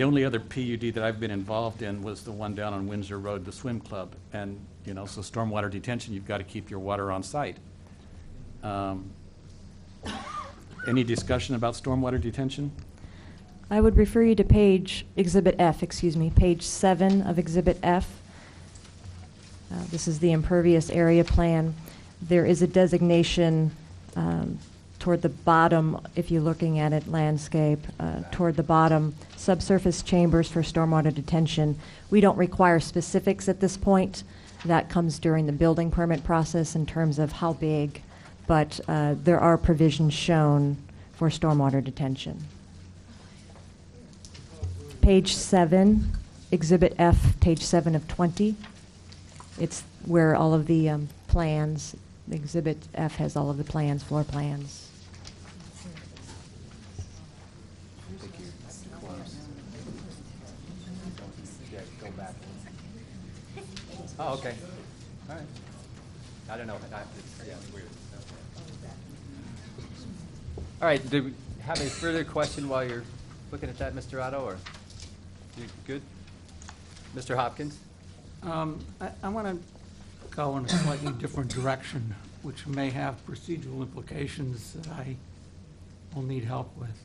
only other PUD that I've been involved in was the one down on Windsor Road, the swim club. And, so stormwater detention, you've got to keep your water on site. Any discussion about stormwater detention? I would refer you to page 7 of Exhibit F. This is the impervious area plan. There is a designation toward the bottom, if you're looking at it landscape, toward the bottom, subsurface chambers for stormwater detention. We don't require specifics at this point. That comes during the building permit process in terms of how big, but there are provisions shown for stormwater detention. Page 7, Exhibit F, page 7 of 20. It's where all of the plans, Exhibit F has all of the plans, floor plans. Oh, okay. All right. I don't know. Yeah, it's weird. All right. Do we have a further question while you're looking at that, Mr. Otto, or you good? Mr. Hopkins? I want to go in a slightly different direction, which may have procedural implications that I will need help with.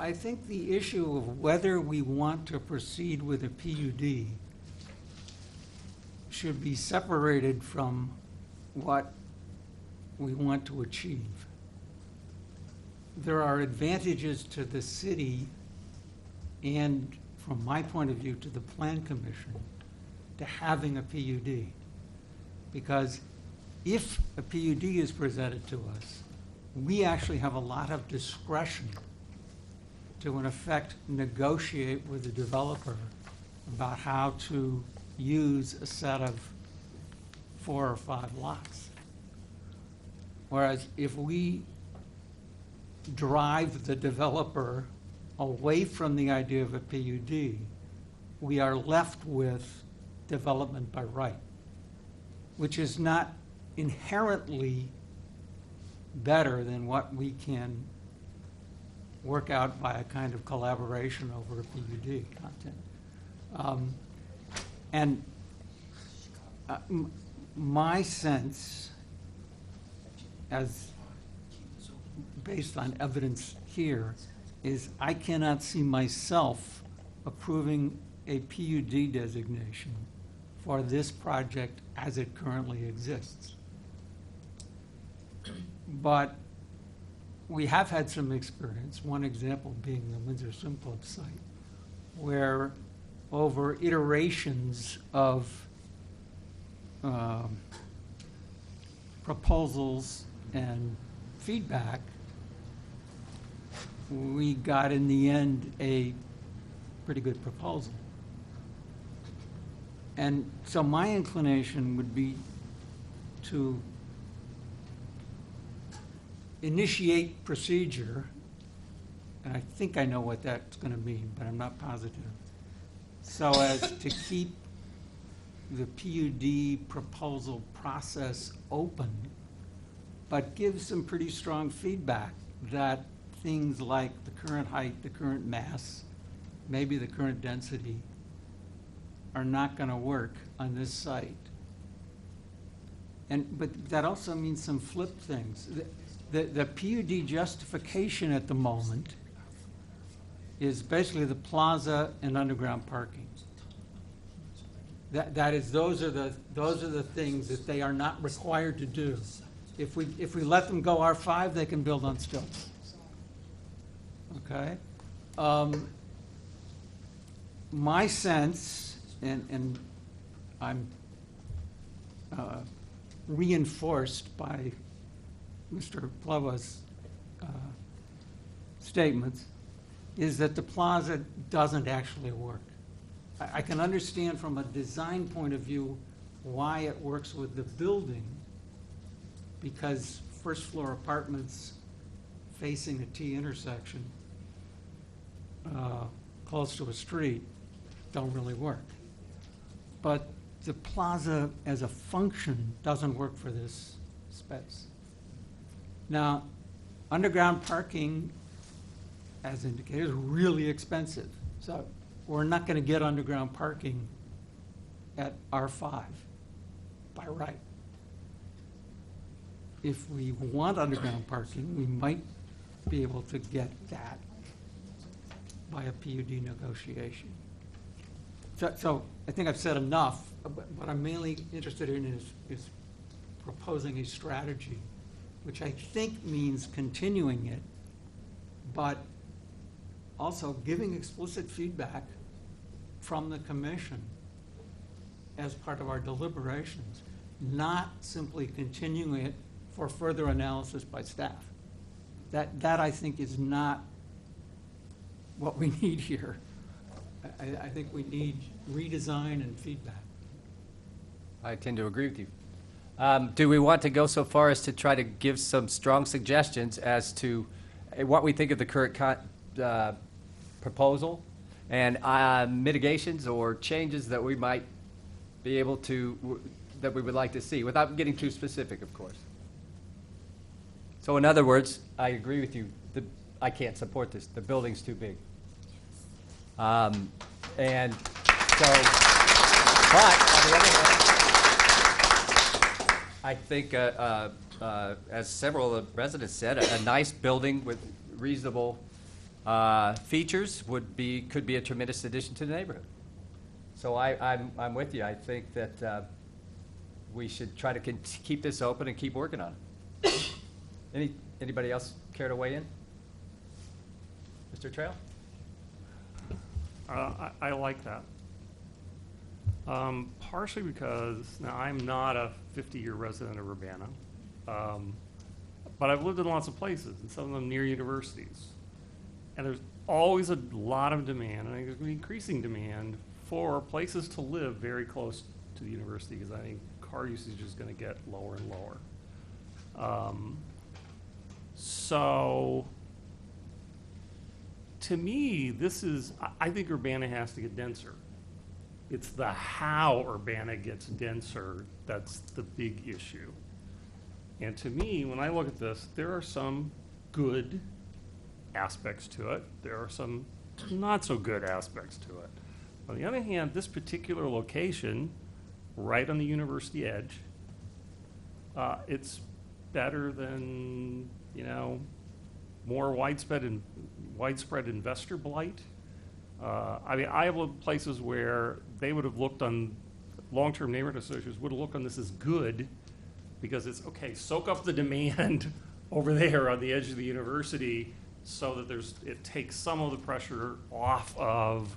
I think the issue of whether we want to proceed with a PUD should be separated from what we want to achieve. There are advantages to the city and, from my point of view, to the Plan Commission to having a PUD. Because if a PUD is presented to us, we actually have a lot of discretion to, in effect, negotiate with the developer about how to use a set of 4 or 5 lots. Whereas if we drive the developer away from the idea of a PUD, we are left with development by right, which is not inherently better than what we can work out by a kind of collaboration over a PUD content. My sense, as based on evidence here, is I cannot see myself approving a PUD designation for this project as it currently exists. But we have had some experience, one example being the Windsor Swim Club site, where over iterations of proposals and feedback, we got in the end a pretty good proposal. And so my inclination would be to initiate procedure, and I think I know what that's going to mean, but I'm not positive, so as to keep the PUD proposal process open, but give some pretty strong feedback that things like the current height, the current mass, maybe the current density are not going to work on this site. But that also means some flip things. The PUD justification at the moment is basically the plaza and underground parking. That is, those are the things that they are not required to do. If we let them go R5, they can build on stilts. Okay? My sense, and I'm reinforced by Mr. Pleva's statements, is that the plaza doesn't actually work. I can understand from a design point of view why it works with the building, because first floor apartments facing a T intersection close to a street don't really work. But the plaza as a function doesn't work for this space. Now, underground parking, as indicated, is really expensive. So we're not going to get underground parking at R5 by right. If we want underground parking, we might be able to get that by a PUD negotiation. So I think I've said enough. What I'm mainly interested in is proposing a strategy, which I think means continuing it, but also giving explicit feedback from the commission as part of our deliberations, not simply continuing it for further analysis by staff. That I think is not what we need here. I think we need redesign and feedback. I tend to agree with you. Do we want to go so far as to try to give some strong suggestions as to what we think of the current proposal and mitigations or changes that we might be able to, that we would like to see, without getting too specific, of course? So in other words, I agree with you. I can't support this. The building's too big. And so, but on the other hand, I think, as several of the residents said, a nice building with reasonable features could be a tremendous addition to the neighborhood. So I'm with you. I think that we should try to keep this open and keep working on it. Anybody else care to weigh in? Mr. Trail? I like that. Partially because, now I'm not a 50-year resident of Urbana, but I've lived in lots of places, and some of them near universities. And there's always a lot of demand, and I think there's going to be increasing demand for places to live very close to the university, because I think car usage is going to get lower and lower. So to me, I think Urbana has to get denser. It's the how Urbana gets denser that's the big issue. And to me, when I look at this, there are some good aspects to it. There are some not so good aspects to it. On the other hand, this particular location, right on the university edge, it's better than, more widespread investor blight. I mean, I have lived places where they would have looked on, long-term neighborhood associations would have looked on this as good, because it's, okay, soak up the demand over there on the edge of the university so that it takes some of the pressure off of,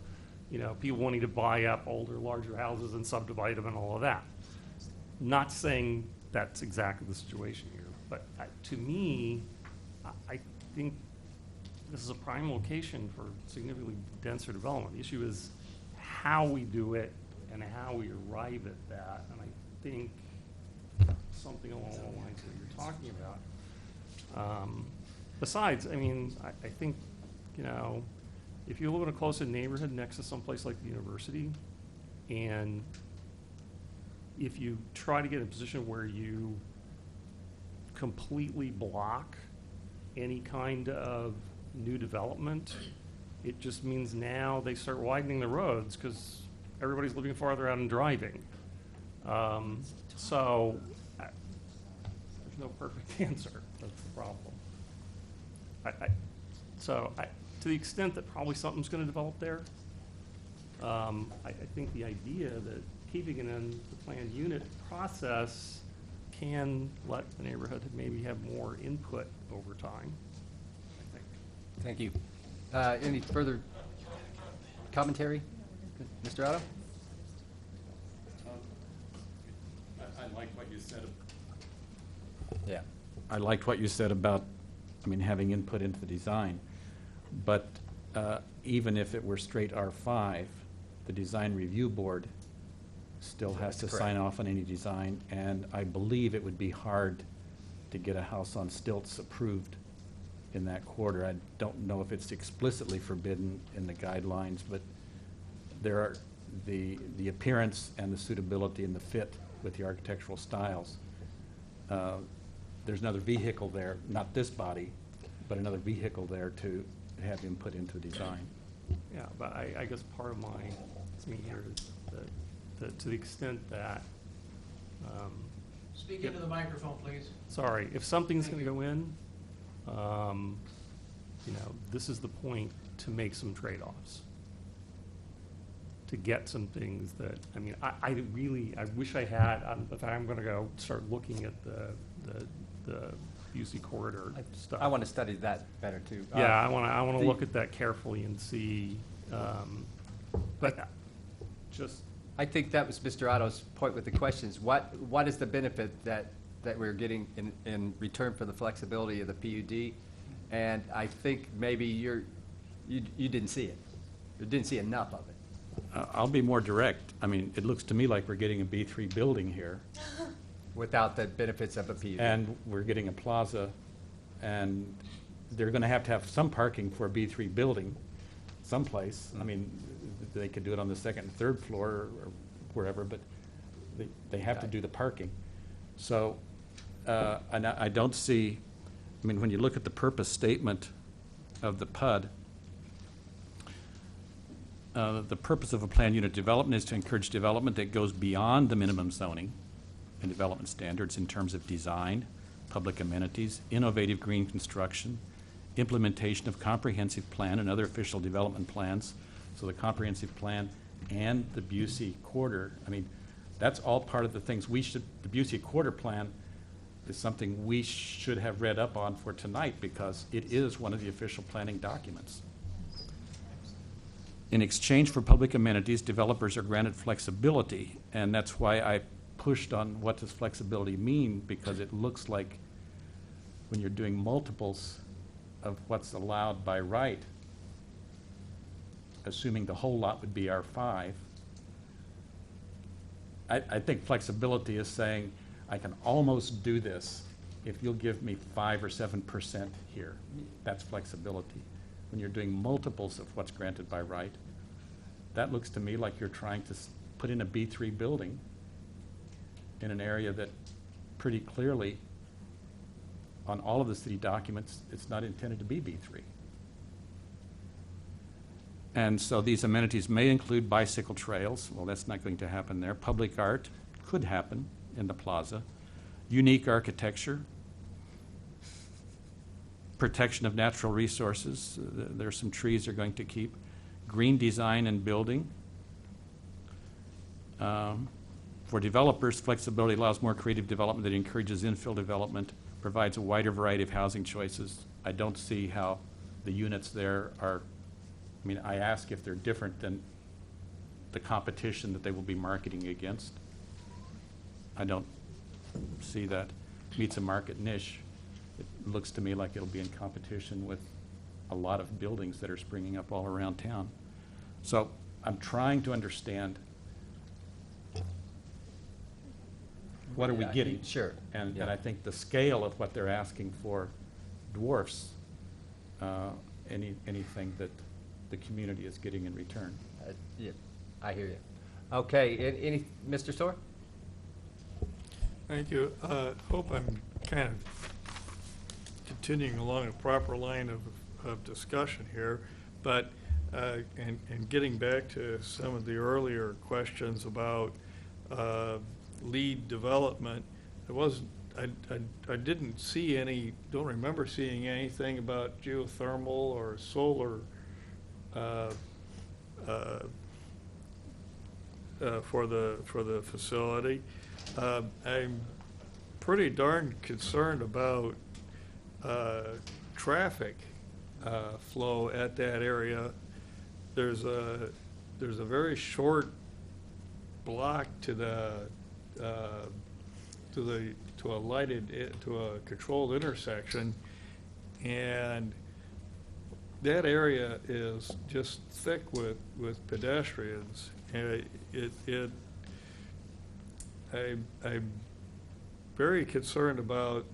people wanting to buy up older, larger houses and subdivide them and all of that. Not saying that's exactly the situation here, but to me, I think this is a prime location for significantly denser development. The issue is how we do it and how we arrive at that, and I think something along the lines that you're talking about. Besides, I think, if you live in a close neighborhood next to someplace like the university, and if you try to get in a position where you completely block any kind of new development, it just means now they start widening the roads because everybody's living farther out and driving. So there's no perfect answer. That's the problem. To the extent that probably something's going to develop there, I think the idea that keeping it in the planned unit process can let the neighborhood maybe have more input over time, I think. Thank you. Any further commentary? Mr. Otto? I like what you said. Yeah. I liked what you said about, having input into the design. But even if it were straight R5, the design review board still has to sign off on any design, and I believe it would be hard to get a house on stilts approved in that quarter. I don't know if it's explicitly forbidden in the guidelines, but there are the appearance and the suitability and the fit with the architectural styles. There's another vehicle there, not this body, but another vehicle there to have input into the design. Yeah, but I guess part of my thing here is that to the extent that Speak into the microphone, please. Sorry, if something's going to go in, this is the point to make some trade-offs, to get some things that, I wish I had, if I'm going to go start looking at the Busey corridor stuff. I want to study that better too. Yeah, I want to look at that carefully and see, but just. I think that was Mr. Otto's point with the questions. What is the benefit that we're getting in return for the flexibility of the PUD? And I think maybe you didn't see it. You didn't see enough of it. I'll be more direct. It looks to me like we're getting a B3 building here. Without the benefits of a PUD. And we're getting a plaza, and they're going to have some parking for a B3 building someplace. They could do it on the second and third floor or wherever, but they have to do the parking. So, and I don't see, when you look at the purpose statement of the PUD, the purpose of a planned unit development is to encourage development that goes beyond the minimum zoning and development standards in terms of design, public amenities, innovative green construction, implementation of comprehensive plan and other official development plans. So the comprehensive plan and the Busey corridor, that's all part of the things the Busey corridor plan is something we should have read up on for tonight because it is one of the official planning documents. In exchange for public amenities, developers are granted flexibility, and that's why I pushed on what does flexibility mean, because it looks like when you're doing multiples of what's allowed by right, assuming the whole lot would be R5, I think flexibility is saying I can almost do this if you'll give me 5 or 7% here. That's flexibility. When you're doing multiples of what's granted by right, that looks to me like you're trying to put in a B3 building in an area that pretty clearly, on all of the city documents, it's not intended to be B3. And so these amenities may include bicycle trails. Well, that's not going to happen there. Public art could happen in the plaza. Unique architecture. Protection of natural resources. There are some trees they're going to keep. Green design and building. For developers, flexibility allows more creative development that encourages infill development provides a wider variety of housing choices. I don't see how the units there are, I mean, I ask if they're different than the competition that they will be marketing against. I don't see that meets a market niche. It looks to me like it'll be in competition with a lot of buildings that are springing up all around town. So I'm trying to understand what are we Yeah, getting? sure. And I think the scale of what they're asking for dwarfs anything that the community is getting in return. Yeah, I hear you. Okay, any, Mr. Storr? Thank you. Hope I'm kind of continuing along a proper line of discussion here, but and getting back to some of the earlier questions about lead development, I didn't see any, don't remember seeing anything about geothermal or solar for the facility. I'm pretty darn concerned about traffic flow at that area. There's a very short block to a controlled intersection, and that area is just thick with pedestrians. And I'm very concerned about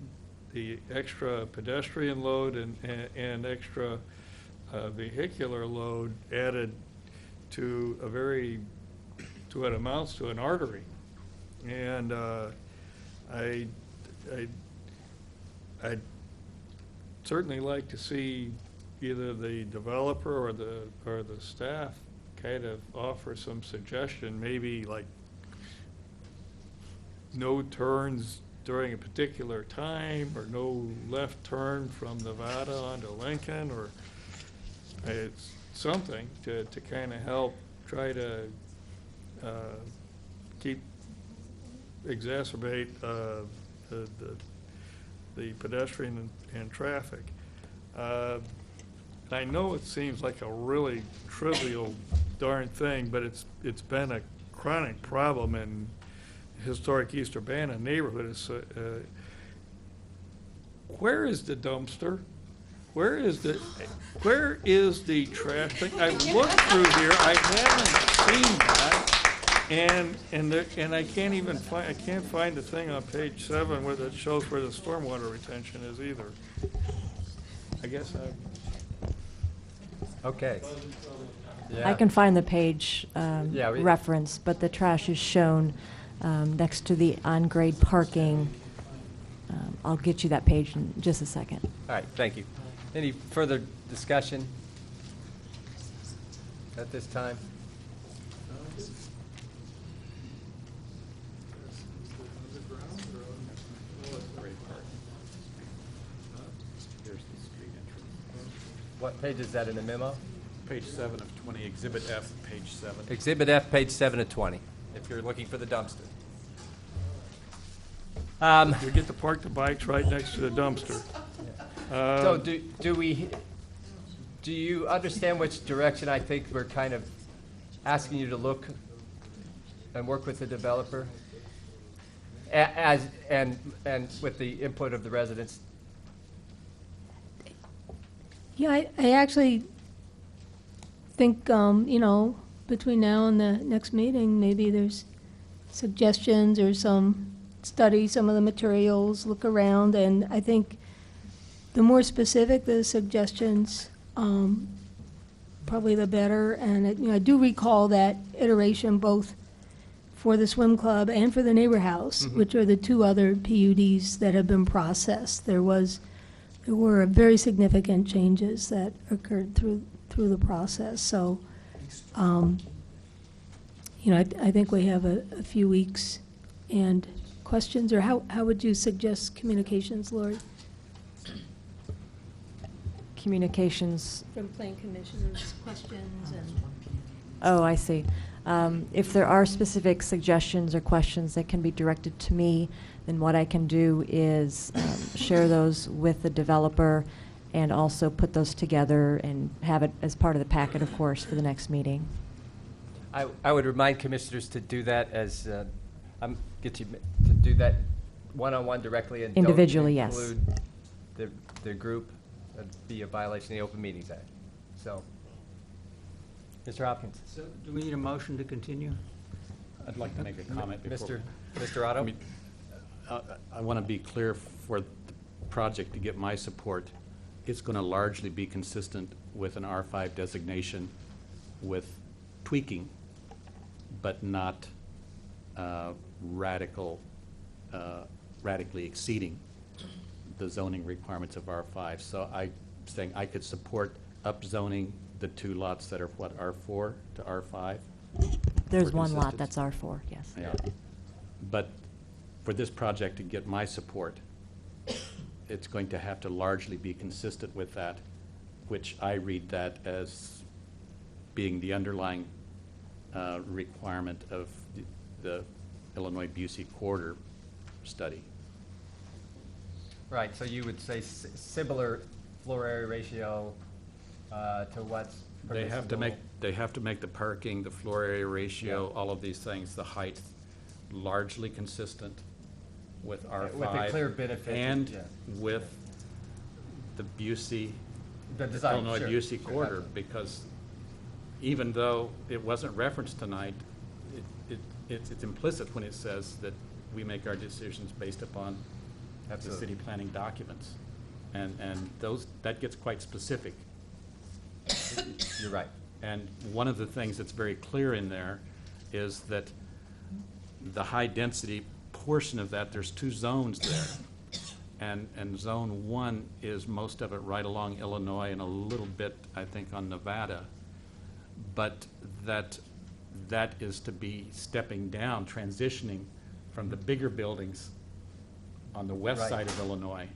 the extra pedestrian load and extra vehicular load added to what amounts to an artery. And I'd certainly like to see either the developer or the staff kind of offer some suggestion, maybe like no turns during a particular time, or no left turn from Nevada onto Lincoln, or it's something to kind of help try to exacerbate the pedestrian and traffic. I know it seems like a really trivial darn thing, but it's been a chronic problem in historic East Urbana neighborhood. Where is the dumpster? Where is the trash thing? I've looked through here. I haven't seen that, and I can't even find. I can't find the thing on page 7 where that shows where the stormwater retention is either. I guess Okay. I can find the page Yeah, reference, but the trash is shown next to the on-grade parking. I'll get you that page in just a second. All right, thank you. Any further discussion at this time? What page is that in the memo? Page 7 of 20, Exhibit F, page 7. Exhibit F, page 7 of 20, if you're looking for the dumpster. we get to park the bikes right next to the dumpster. So do you understand which direction I think we're kind of asking you to look and work with the developer? And with the input of the residents? Yeah, I actually think, between now and the next meeting, maybe there's suggestions or study some of the materials, look around, and I think the more specific the suggestions, probably the better. And I do recall that iteration both for the swim club and for the neighbor house, which are the two other PUDs that have been processed. There were very significant changes that occurred through the process. So, I think we have a few weeks. And questions, or how would you suggest communications, Lori? Communications. From plan commissioners, questions and. Oh, I see. If there are specific suggestions or questions that can be directed to me, then what I can do is share those with the developer and also put those together and have it as part of the packet, of course, for the next meeting. I would remind commissioners to do that as, get you to do that one-on-one directly and Individually, don't yes. include the group. That'd be a violation of the Open Meetings Act. So, Mr. Hopkins. So do we need a motion to continue? I'd like to make a comment before. Mr. Otto? I want to be clear for the project to get my support. It's going to largely be consistent with an R5 designation with tweaking, but not radically exceeding the zoning requirements of R5. So I'm saying I could support upzoning the two lots that are what, R4 to R5? There's for one lot consistency. that's R4, yes. Yeah. But for this project to get my support, it's going to have to largely be consistent with that, which I read that as being the underlying requirement of the Illinois Busey Corridor study. Right, so you would say similar floor area ratio to what's They have to make the parking, the floor area ratio, Yeah. all of these things, the height, largely consistent with R5. With a clear benefit, And yeah. with the Busey, The design, Illinois sure. Busey Sure, corridor, absolutely. because even though it wasn't referenced tonight, it's implicit when it says that we make our decisions based upon the Absolutely. city planning documents. And that gets quite specific. You're right. And one of the things that's very clear in there is that the high-density portion of that, there's two zones there. And Zone 1 is most of it right along Illinois and a little bit, I think, on Nevada. But that is to be stepping down, transitioning from the bigger buildings on the west Right. side of Illinois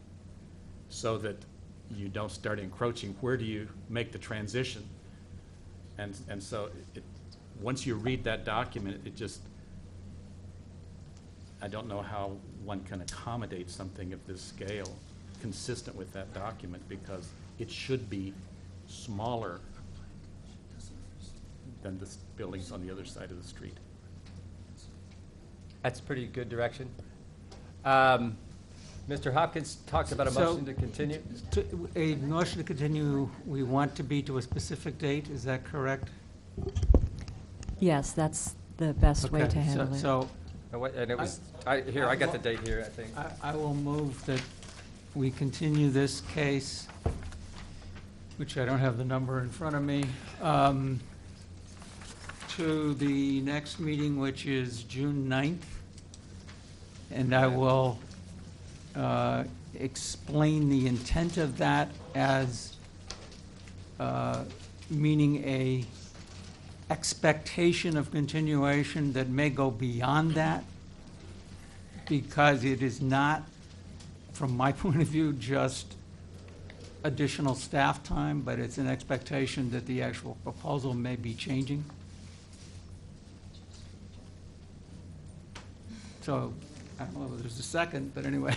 so that you don't start encroaching. Where do you make the transition? And so once you read that document, it just, I don't know how one can accommodate something of this scale consistent with that document, because it should be smaller than the buildings on the other side of the street. That's pretty good direction. Mr. Hopkins talked about a So, motion to continue. A motion to continue, we want to be to a specific date, is that correct? Yes, that's the best way Okay, to handle it. So And it was, I got the date here, I think. I will move that we continue this case, which I don't have the number in front of me, to the next meeting, which is June 9th. And I will explain the intent of that as meaning a expectation of continuation that may go beyond that, because it is not, from my point of view, just additional staff time, but it's an expectation that the actual proposal may be changing. So, I don't know whether there's a second, but anyway.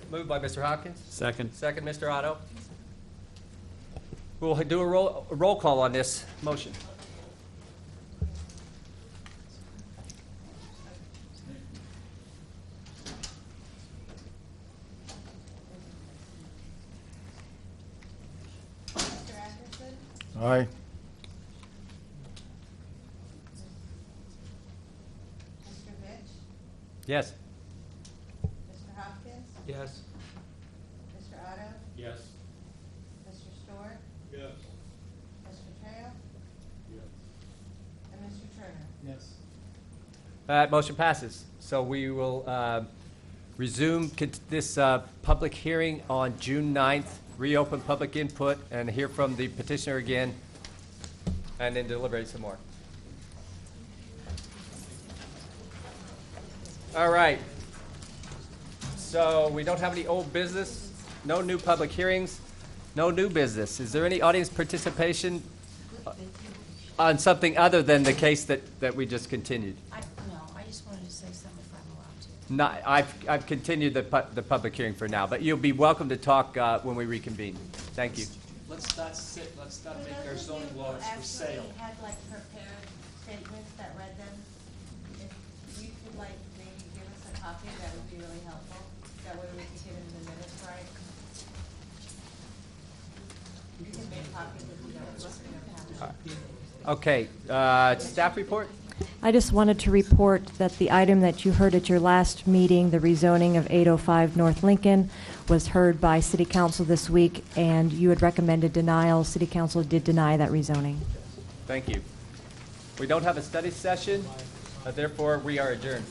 Moved by Mr. Hopkins. Second. Second, Mr. Otto. We'll do a roll call on this motion. Aye. Mr. Mitch? Yes. Mr. Hopkins? Yes. Mr. Otto? Yes. Mr. Stewart? Yes. Mr. Trail? And Mr. Turner? Yes. That motion passes. So we will resume this public hearing on June 9th, reopen public input, and hear from the petitioner again, and then deliberate some more. All right. So we don't have any old business, no new public hearings, no new business. Is there any audience participation? on something other than the case that we just continued. No, I just wanted to say something if I'm allowed to. Not, I've continued the public hearing for now, but you'll be welcome to talk when we reconvene. Thank you. Let's not sit, let's not make our zoning laws for sale. Actually had like prepared statements that read them. If you could like maybe give us a copy, that would be really helpful. That way we can get it in the minutes right. You can make copies if you don't, if you don't have them. Okay, staff report? I just wanted to report that the item that you heard at your last meeting, the rezoning of 805 North Lincoln, was heard by City Council this week, and you had recommended denial. City Council did deny that rezoning. Thank you. We don't have a study session, therefore we are adjourned.